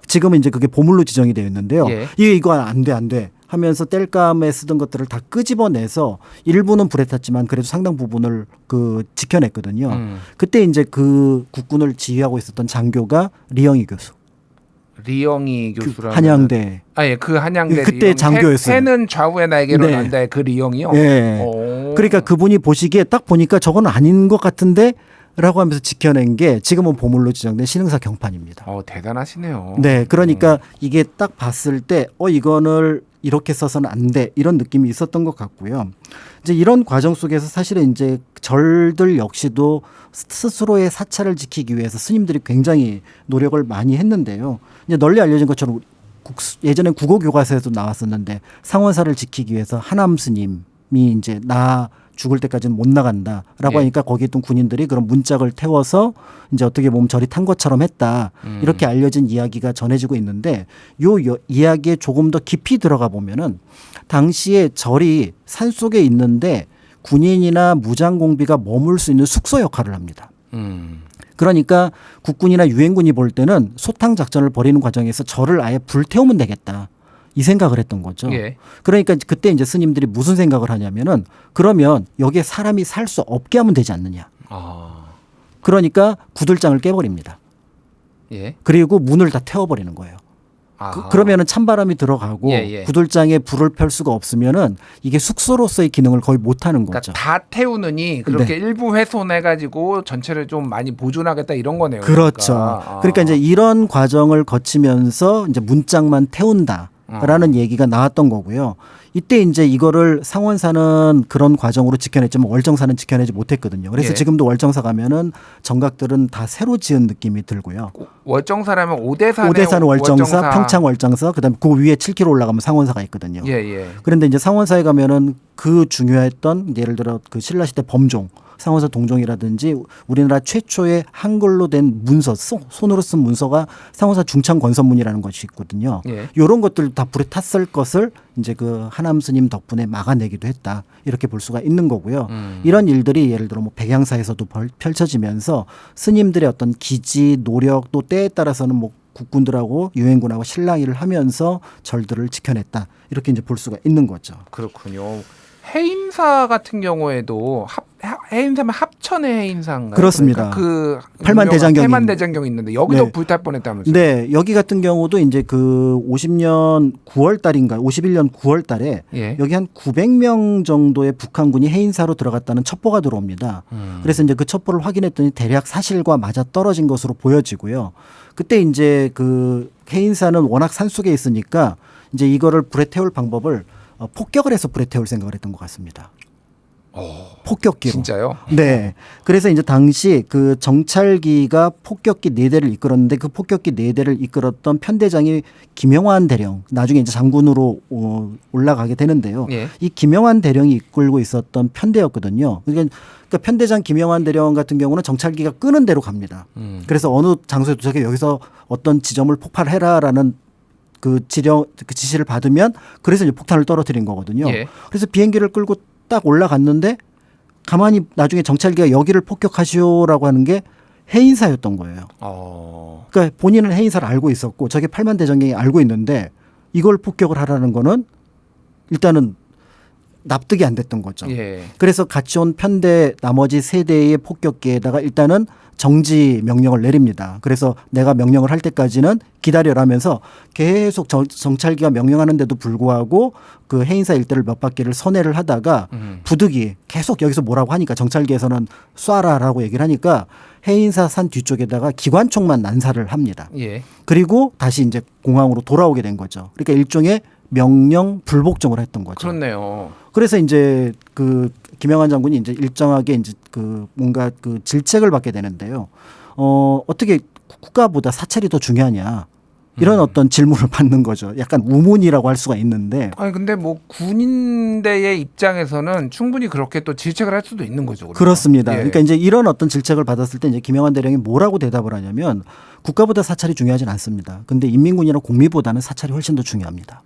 지금은 이제 그게 보물로 지정이 되어 있는데요. 예. 이거 안 돼 하면서 땔감에 쓰던 것들을 다 끄집어내서 일부는 불에 탔지만 그래도 상당 부분을 그 지켜냈거든요. 그때 이제 그 국군을 지휘하고 있었던 장교가 리영희 교수. 리영희 교수라는 한양대. 예, 그 한양대 그때 리영. 장교였어요. 해는 좌우의 날개로 네. 난다의 그 리영이요. 예. 오. 그러니까 그분이 보시기에 딱 보니까 저건 아닌 것 같은데 라고 하면서 지켜낸 게 지금은 보물로 지정된 신흥사 경판입니다. 대단하시네요. 네. 그러니까 이게 딱 봤을 때 이거를 이렇게 써서는 안 돼. 이런 느낌이 있었던 것 같고요. 이제 이런 과정 속에서 사실은 이제 절들 역시도 스스로의 사찰을 지키기 위해서 스님들이 굉장히 노력을 많이 했는데요. 이제 널리 알려진 것처럼 예전에 국어교과서에도 나왔었는데 상원사를 지키기 위해서 하남 스님이 이제 나 죽을 때까지는 못 나간다라고 예. 하니까 거기 있던 군인들이 그런 문짝을 태워서 이제 어떻게 보면 절이 탄 것처럼 했다. 이렇게 알려진 이야기가 전해지고 있는데 요 이야기에 조금 더 깊이 들어가 보면은 당시에 절이 산속에 있는데 군인이나 무장공비가 머물 수 있는 숙소 역할을 합니다. 그러니까 국군이나 유엔군이 볼 때는 소탕 작전을 벌이는 과정에서 절을 아예 불태우면 되겠다. 이 생각을 했던 거죠. 예. 그러니까 그때 이제 스님들이 무슨 생각을 하냐면은 그러면 여기에 사람이 살 수 없게 하면 되지 않느냐. 그러니까 구들장을 깨버립니다. 예. 그리고 문을 다 태워버리는 거예요. 그러면은 찬바람이 들어가고 예. 구들장에 불을 펼 수가 없으면은 이게 숙소로서의 기능을 거의 못 하는 거죠. 그러니까 다 태우느니 그렇게 일부 훼손해가지고 전체를 좀 많이 보존하겠다 이런 거네요. 그렇죠. 그러니까 이제 이런 과정을 거치면서 이제 문짝만 태운다라는 얘기가 나왔던 거고요. 이때 이제 이거를 상원사는 그런 과정으로 지켜냈지만 월정사는 지켜내지 못했거든요. 그래서 예. 지금도 월정사 가면은 정각들은 다 새로 지은 느낌이 들고요. 월정사라면 오대산의 오대산 월정사, 평창 월정사, 그다음에 그 위에 7km 올라가면 상원사가 있거든요. 예. 그런데 이제 상원사에 가면은 그 중요했던 예를 들어 그 신라시대 범종, 상원사 동종이라든지 우리나라 최초의 한글로 된 문서, 손으로 쓴 문서가 상원사 중창 권선문이라는 것이 있거든요. 예. 이런 것들 다 불에 탔을 것을 이제 그 하남 스님 덕분에 막아내기도 했다. 이렇게 볼 수가 있는 거고요. 이런 일들이 예를 들어 뭐 백양사에서도 펼쳐지면서 스님들의 어떤 기지, 노력 또 때에 따라서는 뭐 국군들하고 유엔군하고 실랑이를 하면서 절들을 지켜냈다. 이렇게 이제 볼 수가 있는 거죠. 그렇군요. 해임사 같은 경우에도 해임사면 합천의 해임사인가요? 그렇습니다. 그러니까 그 팔만대장경이 팔만대장경이 있는데 여기도 네. 불탈 뻔했다면서요? 네, 여기 같은 경우도 이제 그 50년 9월 달인가 51년 9월 달에 예. 여기 한 900명 정도의 북한군이 해인사로 들어갔다는 첩보가 들어옵니다. 그래서 이제 그 첩보를 확인했더니 대략 사실과 맞아 떨어진 것으로 보여지고요. 그때 이제 그 해인사는 워낙 산속에 있으니까 이제 이거를 불에 태울 방법을 폭격을 해서 불에 태울 생각을 했던 것 같습니다. 폭격기로. 진짜요? 네. 그래서 이제 당시 그 정찰기가 폭격기 4대를 이끌었는데 그 폭격기 4대를 이끌었던 편대장이 김영환 대령, 나중에 이제 장군으로 올라가게 되는데요. 예. 이 김영환 대령이 이끌고 있었던 편대였거든요. 그러니까 편대장 김영환 대령 같은 경우는 정찰기가 끄는 대로 갑니다. 그래서 어느 장소에 도착해 여기서 어떤 지점을 폭발해라라는 그 지시를 받으면 그래서 이제 폭탄을 떨어뜨린 거거든요. 예. 그래서 비행기를 끌고 딱 올라갔는데 가만히 나중에 정찰기가 여기를 폭격하시오라고 하는 게 해인사였던 거예요. 그러니까 본인은 해인사를 알고 있었고 저게 팔만대장경이 알고 있는데 이걸 폭격을 하라는 거는 일단은 납득이 안 됐던 거죠. 예. 그래서 같이 온 편대 나머지 세대의 폭격기에다가 일단은 정지 명령을 내립니다. 그래서 내가 명령을 할 때까지는 기다려라면서 계속 정찰기가 명령하는데도 불구하고 그 해인사 일대를 몇 바퀴를 선회를 하다가 부득이 계속 여기서 뭐라고 하니까 정찰기에서는 쏴라라고 얘기를 하니까 해인사 산 뒤쪽에다가 기관총만 난사를 합니다. 예. 그리고 다시 이제 공항으로 돌아오게 된 거죠. 그러니까 일종의 명령 불복종을 했던 거죠. 그렇네요. 그래서 이제 그 김영환 장군이 이제 일정하게 이제 그 뭔가 그 질책을 받게 되는데요. 어떻게 국가보다 사찰이 더 중요하냐 이런 어떤 질문을 받는 거죠. 약간 우문이라고 할 수가 있는데. 아니 근데 뭐 군인대의 입장에서는 충분히 그렇게 또 질책을 할 수도 있는 거죠. 그러면. 그렇습니다. 예. 그러니까 이제 이런 어떤 질책을 받았을 때 이제 김영환 대령이 뭐라고 대답을 하냐면 국가보다 사찰이 중요하진 않습니다. 근데 인민군이나 공미보다는 사찰이 훨씬 더 중요합니다.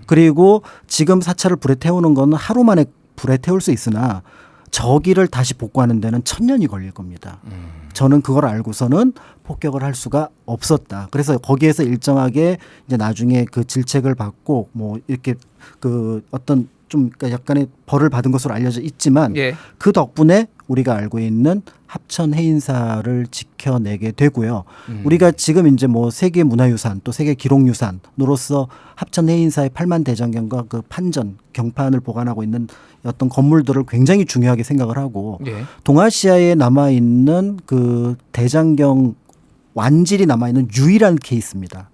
그리고 지금 사찰을 불에 태우는 건 하루 만에 불에 태울 수 있으나 저기를 다시 복구하는 데는 1000년이 걸릴 겁니다. 저는 그걸 알고서는 폭격을 할 수가 없었다. 그래서 거기에서 일정하게 이제 나중에 그 질책을 받고 뭐 이렇게 그 어떤 좀 약간의 벌을 받은 것으로 알려져 있지만 예. 그 덕분에 우리가 알고 있는 합천 해인사를 지켜내게 되고요. 우리가 지금 이제 뭐 세계 문화유산 또 세계 기록유산으로서 합천 해인사의 8만 대장경과 그 판전 경판을 보관하고 있는 어떤 건물들을 굉장히 중요하게 생각을 하고 예. 동아시아에 남아 있는 그 대장경 완질이 남아 있는 유일한 케이스입니다.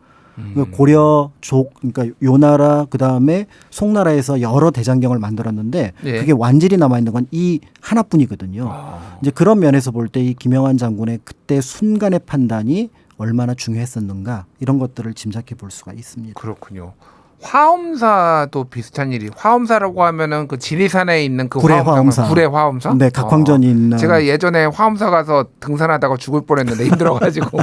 고려족 그러니까 요나라 그다음에 송나라에서 여러 대장경을 만들었는데 예. 그게 완질이 남아 있는 건 이 하나뿐이거든요. 이제 그런 면에서 볼 때 이 김영환 장군의 그때 순간의 판단이 얼마나 중요했었는가 이런 것들을 짐작해 볼 수가 있습니다. 그렇군요. 화엄사도 비슷한 일이. 화엄사라고 하면은 그 지리산에 있는 그 구례 화엄사. 구례 화엄사. 네, 각황전이 있는. 제가 예전에 화엄사 가서 등산하다가 죽을 뻔했는데 힘들어가지고.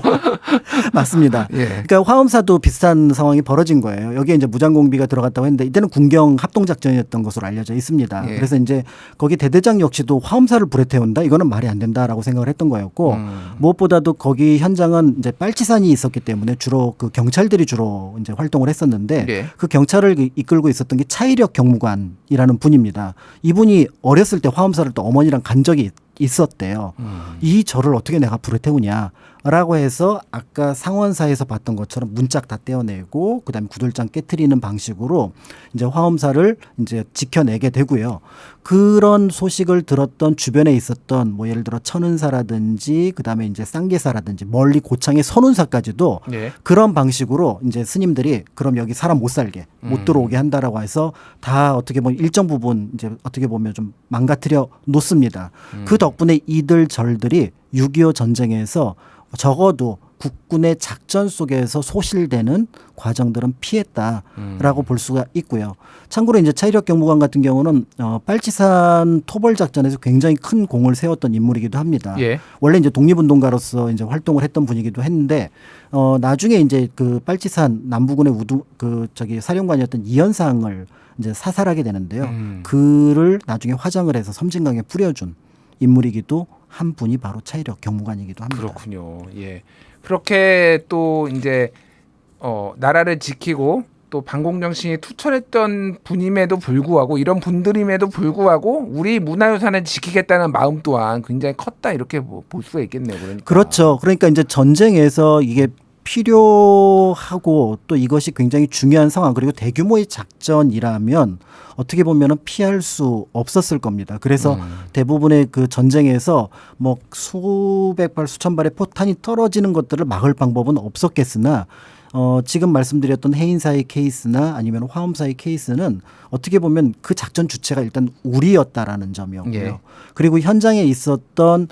맞습니다. 예. 그러니까 화엄사도 비슷한 상황이 벌어진 거예요. 여기에 이제 무장공비가 들어갔다고 했는데 이때는 군경 합동작전이었던 것으로 알려져 있습니다. 예. 그래서 이제 거기 대대장 역시도 화엄사를 불에 태운다? 이거는 말이 안 된다라고 생각을 했던 거였고 무엇보다도 거기 현장은 이제 빨치산이 있었기 때문에 주로 그 경찰들이 주로 이제 활동을 했었는데 예. 그 경찰을 이끌고 있었던 게 차이력 경무관이라는 분입니다. 이분이 어렸을 때 화엄사를 또 어머니랑 간 적이 있었대요. 이 절을 어떻게 내가 불에 태우냐라고 해서 아까 상원사에서 봤던 것처럼 문짝 다 떼어내고 그다음에 구들장 깨트리는 방식으로 이제 화엄사를 이제 지켜내게 되고요. 그런 소식을 들었던 주변에 있었던 뭐 예를 들어 천은사라든지 그다음에 이제 쌍계사라든지 멀리 고창의 선운사까지도 예. 그런 방식으로 이제 스님들이 그럼 여기 사람 못 살게 못 들어오게 한다라고 해서 다 어떻게 보면 일정 부분 이제 어떻게 보면 좀 망가뜨려 놓습니다. 그 덕분에 이들 절들이 6.25 전쟁에서 적어도 국군의 작전 속에서 소실되는 과정들은 피했다라고 볼 수가 있고요. 참고로 이제 차이력 경무관 같은 경우는 빨치산 토벌 작전에서 굉장히 큰 공을 세웠던 인물이기도 합니다. 예. 원래 이제 독립운동가로서 이제 활동을 했던 분이기도 했는데 나중에 이제 그 빨치산 남부군의 사령관이었던 이현상을 이제 사살하게 되는데요. 그를 나중에 화장을 해서 섬진강에 뿌려준 인물이기도 한 분이 바로 차이력 경무관이기도 합니다. 그렇군요. 예. 그렇게 또 이제 나라를 지키고 또 반공정신이 투철했던 분임에도 불구하고 이런 분들임에도 불구하고 우리 문화유산을 지키겠다는 마음 또한 굉장히 컸다 이렇게 볼 수가 있겠네요. 그러니까. 그렇죠. 그러니까 이제 전쟁에서 이게 필요하고 또 이것이 굉장히 중요한 상황 그리고 대규모의 작전이라면 어떻게 보면은 피할 수 없었을 겁니다. 그래서 대부분의 그 전쟁에서 뭐 수백 발 수천 발의 포탄이 떨어지는 것들을 막을 방법은 없었겠으나 지금 말씀드렸던 해인사의 케이스나 아니면 화엄사의 케이스는 어떻게 보면 그 작전 주체가 일단 우리였다라는 점이었고요. 예. 그리고 현장에 있었던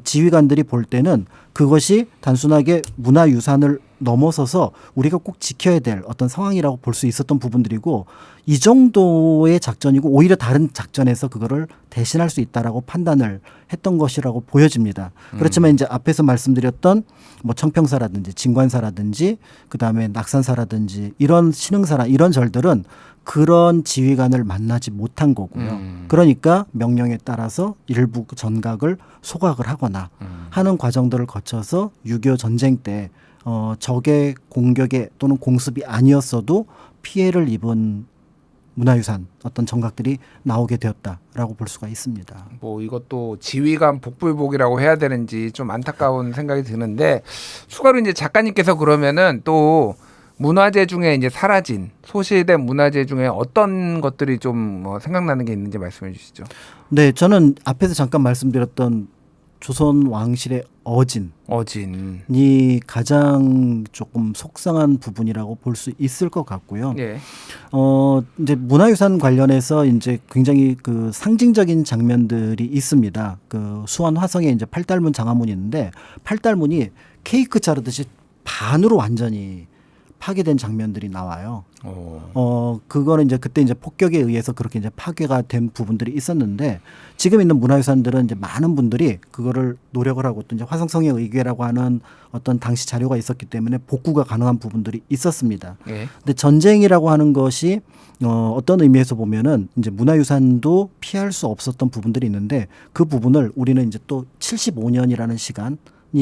지휘관들이 볼 때는 그것이 단순하게 문화유산을 넘어서서 우리가 꼭 지켜야 될 어떤 상황이라고 볼 수 있었던 부분들이고 이 정도의 작전이고 오히려 다른 작전에서 그거를 대신할 수 있다라고 판단을 했던 것이라고 보여집니다. 그렇지만 이제 앞에서 말씀드렸던 뭐 청평사라든지 진관사라든지 그다음에 낙산사라든지 이런 신흥사라 이런 절들은 그런 지휘관을 만나지 못한 거고요. 그러니까 명령에 따라서 일부 전각을 소각을 하거나 하는 과정들을 거쳐서 6.25 전쟁 때 적의 공격에 또는 공습이 아니었어도 피해를 입은 문화유산 어떤 정각들이 나오게 되었다라고 볼 수가 있습니다. 뭐 이것도 지휘관 복불복이라고 해야 되는지 좀 안타까운 생각이 드는데 추가로 이제 작가님께서 그러면은 또 문화재 중에 이제 사라진 소실된 문화재 중에 어떤 것들이 좀 뭐 생각나는 게 있는지 말씀해 주시죠. 네, 저는 앞에서 잠깐 말씀드렸던 조선 왕실의 어진이 어진. 가장 조금 속상한 부분이라고 볼 수 있을 것 같고요. 예. 이제 문화유산 관련해서 이제 굉장히 그 상징적인 장면들이 있습니다. 그 수원 화성에 이제 팔달문 장화문이 있는데 팔달문이 케이크 자르듯이 반으로 완전히 파괴된 장면들이 나와요. 그거는 이제 그때 이제 폭격에 의해서 그렇게 이제 파괴가 된 부분들이 있었는데 지금 있는 문화유산들은 이제 많은 분들이 그거를 노력을 하고 또 이제 화성성의 의궤라고 하는 어떤 당시 자료가 있었기 때문에 복구가 가능한 부분들이 있었습니다. 예. 근데 전쟁이라고 하는 것이 어떤 의미에서 보면은 이제 문화유산도 피할 수 없었던 부분들이 있는데 그 부분을 우리는 이제 또 75년이라는 시간이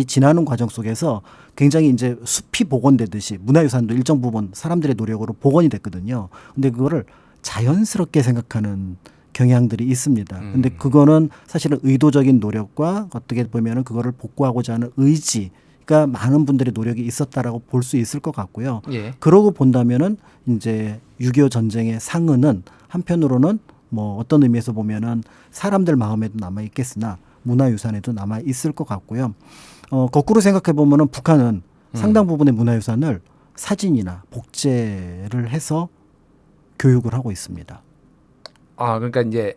지나는 과정 속에서 굉장히 이제 숲이 복원되듯이 문화유산도 일정 부분 사람들의 노력으로 복원이 됐거든요. 근데 그거를 자연스럽게 생각하는 경향들이 있습니다. 근데 그거는 사실은 의도적인 노력과 어떻게 보면은 그거를 복구하고자 하는 의지가 많은 분들의 노력이 있었다라고 볼 수 있을 것 같고요. 예. 그러고 본다면은 이제 6.25 전쟁의 상흔은 한편으로는 뭐 어떤 의미에서 보면은 사람들 마음에도 남아 있겠으나 문화유산에도 남아 있을 것 같고요. 거꾸로 생각해 보면은 북한은 상당 부분의 문화유산을 사진이나 복제를 해서 교육을 하고 있습니다. 아, 그러니까 이제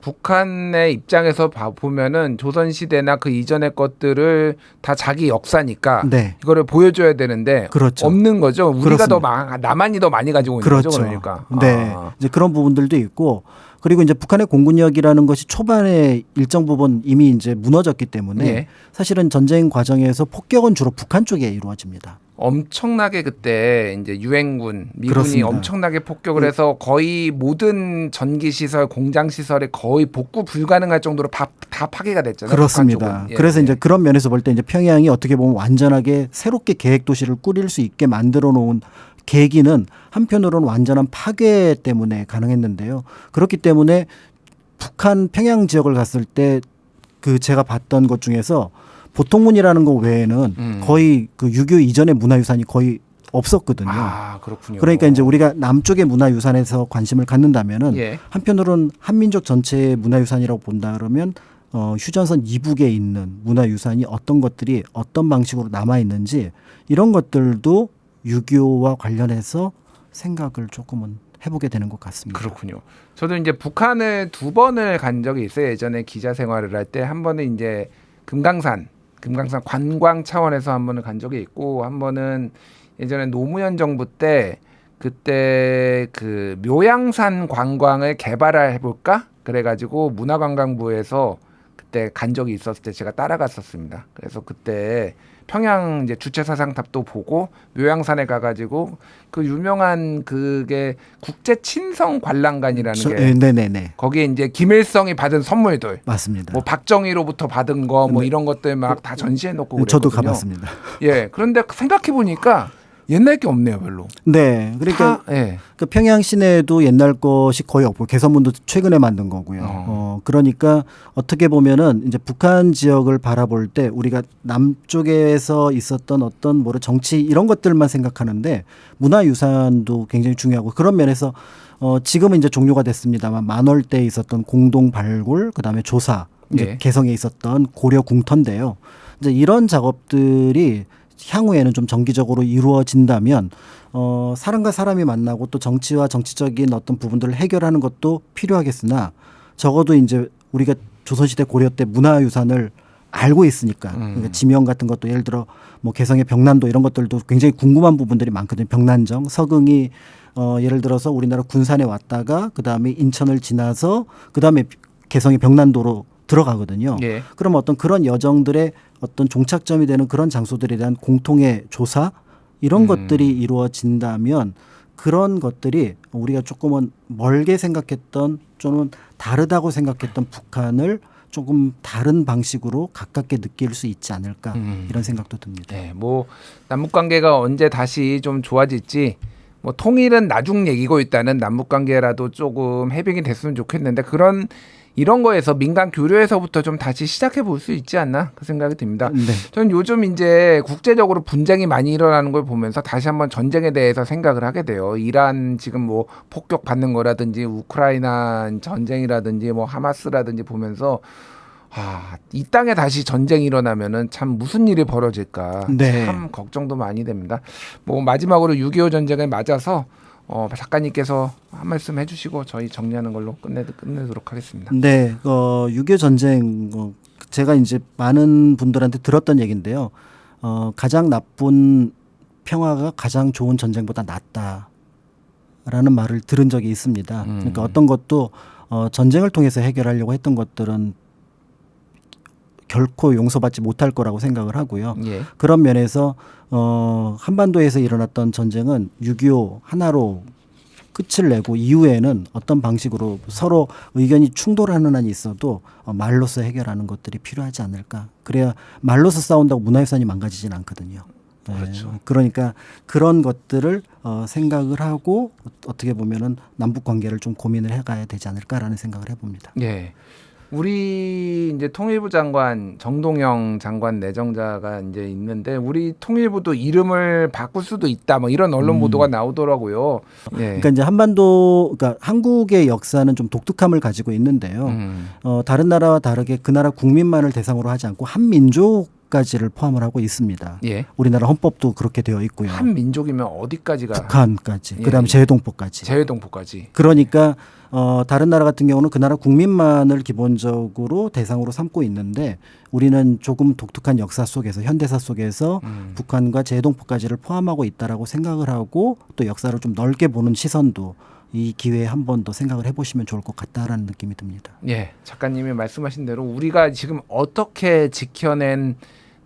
북한의 입장에서 보면은 조선 시대나 그 이전의 것들을 다 자기 역사니까 네. 이거를 보여줘야 되는데 그렇죠. 없는 거죠. 우리가 그렇습니다. 남한이 더 많이 가지고 있는 그렇죠. 거죠. 그러니까. 네. 아. 이제 그런 부분들도 있고 그리고 이제 북한의 공군력이라는 것이 초반에 일정 부분 이미 이제 무너졌기 때문에 예. 사실은 전쟁 과정에서 폭격은 주로 북한 쪽에 이루어집니다. 엄청나게 그때 이제 유엔군 미군이 그렇습니다. 엄청나게 폭격을 해서 거의 모든 전기 시설, 공장 시설이 거의 복구 불가능할 정도로 다 파괴가 됐잖아요. 그렇습니다. 북한 쪽은. 예, 그래서 예. 이제 그런 면에서 볼 때 이제 평양이 어떻게 보면 완전하게 새롭게 계획 도시를 꾸릴 수 있게 만들어 놓은 계기는 한편으로는 완전한 파괴 때문에 가능했는데요. 그렇기 때문에 북한 평양 지역을 갔을 때 그 제가 봤던 것 중에서 보통문이라는 거 외에는 거의 그 6.25 이전의 문화유산이 거의 없었거든요. 아, 그렇군요. 그러니까 이제 우리가 남쪽의 문화유산에서 관심을 갖는다면은 예. 한편으로는 한민족 전체의 문화유산이라고 본다 그러면 휴전선 이북에 있는 문화유산이 어떤 것들이 어떤 방식으로 남아 있는지 이런 것들도 6.25와 관련해서 생각을 조금은 해보게 되는 것 같습니다. 그렇군요. 저도 이제 북한을 2번을 간 적이 있어요. 예전에 기자 생활을 할 때 한 번은 이제 금강산 관광 차원에서 한 번은 간 적이 있고 한 번은 예전에 노무현 정부 때 그때 그 묘양산 관광을 개발해 볼까? 그래가지고 문화관광부에서 그때 간 적이 있었을 때 제가 따라갔었습니다. 그래서 그때 평양 이제 주체사상탑도 보고 묘양산에 가가지고 그 유명한 그게 국제 친성 관람관이라는 게 네네네. 거기에 이제 김일성이 받은 선물들 맞습니다. 뭐 박정희로부터 받은 거 뭐 네. 이런 것들 막 다 전시해 놓고 그랬거든요. 저도 가봤습니다. 예. 그런데 생각해 보니까 옛날 게 없네요, 별로. 네, 그러니까 예. 그 평양 시내도 옛날 것이 거의 없고 개선문도 최근에 만든 거고요. 그러니까 어떻게 보면은 이제 북한 지역을 바라볼 때 우리가 남쪽에서 있었던 어떤 뭐를 정치 이런 것들만 생각하는데 문화유산도 굉장히 중요하고 그런 면에서 지금은 이제 종료가 됐습니다만 만월 때 있었던 공동 발굴 그다음에 조사 이제 예. 개성에 있었던 고려 궁터인데요. 이제 이런 작업들이 향후에는 좀 정기적으로 이루어진다면 사람과 사람이 만나고 또 정치와 정치적인 어떤 부분들을 해결하는 것도 필요하겠으나 적어도 이제 우리가 조선시대 고려 때 문화유산을 알고 있으니까 그러니까 지명 같은 것도 예를 들어 뭐 개성의 병난도 이런 것들도 굉장히 궁금한 부분들이 많거든요. 병난정 서긍이 예를 들어서 우리나라 군산에 왔다가 그다음에 인천을 지나서 그다음에 개성의 병난도로 들어가거든요. 예. 그럼 어떤 그런 여정들의 어떤 종착점이 되는 그런 장소들에 대한 공통의 조사 이런 것들이 이루어진다면 그런 것들이 우리가 조금은 멀게 생각했던 좀은 다르다고 생각했던 북한을 조금 다른 방식으로 가깝게 느낄 수 있지 않을까 이런 생각도 듭니다. 네, 뭐 남북 관계가 언제 다시 좀 좋아질지 뭐 통일은 나중 얘기고 있다는 남북 관계라도 조금 해빙이 됐으면 좋겠는데 이런 거에서 민간 교류에서부터 좀 다시 시작해 볼 수 있지 않나 그 생각이 듭니다. 네. 저는 요즘 이제 국제적으로 분쟁이 많이 일어나는 걸 보면서 다시 한번 전쟁에 대해서 생각을 하게 돼요. 이란 지금 뭐 폭격 받는 거라든지 우크라이나 전쟁이라든지 뭐 하마스라든지 보면서 이 땅에 다시 전쟁이 일어나면은 참 무슨 일이 벌어질까 네. 참 걱정도 많이 됩니다. 뭐 마지막으로 6.25 전쟁에 맞아서 작가님께서 한 말씀 해주시고 저희 정리하는 걸로 끝내도록 하겠습니다. 네, 6.25 전쟁 제가 이제 많은 분들한테 들었던 얘기인데요. 가장 나쁜 평화가 가장 좋은 전쟁보다 낫다라는 말을 들은 적이 있습니다. 그러니까 어떤 것도 전쟁을 통해서 해결하려고 했던 것들은 결코 용서받지 못할 거라고 생각을 하고요. 예. 그런 면에서 한반도에서 일어났던 전쟁은 6.25 하나로 끝을 내고 이후에는 어떤 방식으로 서로 의견이 충돌하는 한이 있어도 말로서 해결하는 것들이 필요하지 않을까. 그래야 말로서 싸운다고 문화유산이 망가지진 않거든요. 그렇죠. 네. 그러니까 그런 것들을 생각을 하고 어떻게 보면은 남북 관계를 좀 고민을 해가야 되지 않을까라는 생각을 해봅니다. 예. 우리 이제 통일부 장관 정동영 장관 내정자가 이제 있는데 우리 통일부도 이름을 바꿀 수도 있다 뭐 이런 언론 보도가 나오더라고요. 예. 그러니까 이제 그러니까 한국의 역사는 좀 독특함을 가지고 있는데요. 다른 나라와 다르게 그 나라 국민만을 대상으로 하지 않고 한 민족까지를 포함을 하고 있습니다. 예. 우리나라 헌법도 그렇게 되어 있고요. 한 민족이면 어디까지가? 북한까지, 예. 그다음에 제외동포까지. 제외동포까지. 그러니까 다른 나라 같은 경우는 그 나라 국민만을 기본적으로 대상으로 삼고 있는데 우리는 조금 독특한 역사 속에서 현대사 속에서 북한과 제동포까지를 포함하고 있다라고 생각을 하고 또 역사를 좀 넓게 보는 시선도 이 기회에 한 번 더 생각을 해보시면 좋을 것 같다라는 느낌이 듭니다. 예, 작가님이 말씀하신 대로 우리가 지금 어떻게 지켜낸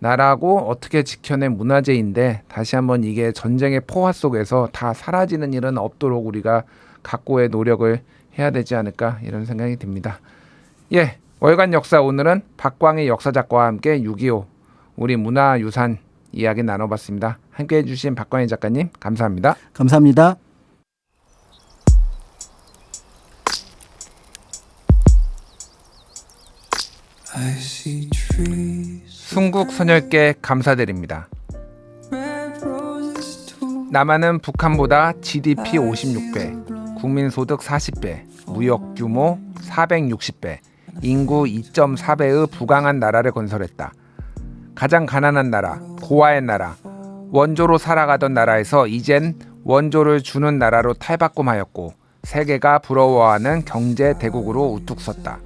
나라고 어떻게 지켜낸 문화재인데 다시 한번 이게 전쟁의 포화 속에서 다 사라지는 일은 없도록 우리가 각고의 노력을 해야 되지 않을까 이런 생각이 듭니다. 예, 월간 역사 오늘은 박광희 역사작가와 함께 6.25 우리 문화유산 이야기 나눠봤습니다. 함께해 주신 박광희 작가님 감사합니다. 감사합니다. 순국 선열께 감사드립니다. 남한은 북한보다 GDP 56배, 국민소득 40배, 무역 규모 460배, 인구 2.4배의 부강한 나라를 건설했다. 가장 가난한 나라, 고아의 나라, 원조로 살아가던 나라에서 이젠 원조를 주는 나라로 탈바꿈하였고 세계가 부러워하는 경제 대국으로 우뚝 섰다.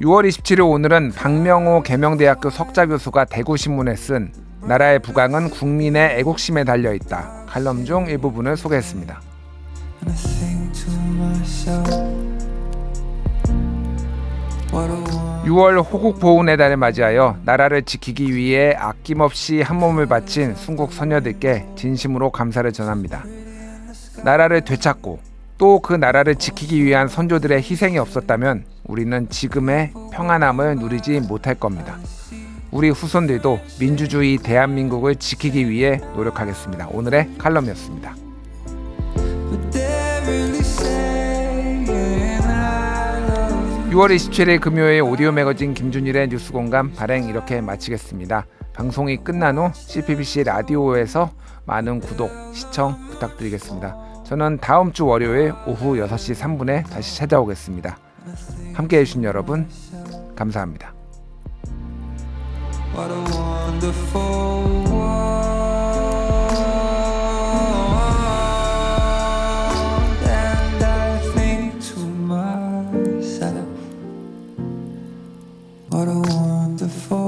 6월 27일 오늘은 박명호 계명대학교 석좌교수가 대구신문에 쓴 나라의 부강은 국민의 애국심에 달려있다 칼럼 중 일부분을 소개했습니다. 6월 호국보훈의 달을 맞이하여 나라를 지키기 위해 아낌없이 한몸을 바친 순국 선녀들께 진심으로 감사를 전합니다. 나라를 되찾고 또 그 나라를 지키기 위한 선조들의 희생이 없었다면 우리는 지금의 평안함을 누리지 못할 겁니다. 우리 후손들도 민주주의 대한민국을 지키기 위해 노력하겠습니다. 오늘의 칼럼이었습니다. 6월 27일 금요일 오디오 매거진 김준일의 뉴스공감 발행 이렇게 마치겠습니다. 방송이 끝난 후 CPBC 라디오에서 많은 구독, 시청 부탁드리겠습니다. 저는 다음 주 월요일 오후 6시 3분에 다시 찾아오겠습니다. 함께해 주신 여러분 감사합니다. What a wonderful world, and I think to myself, what a wonderful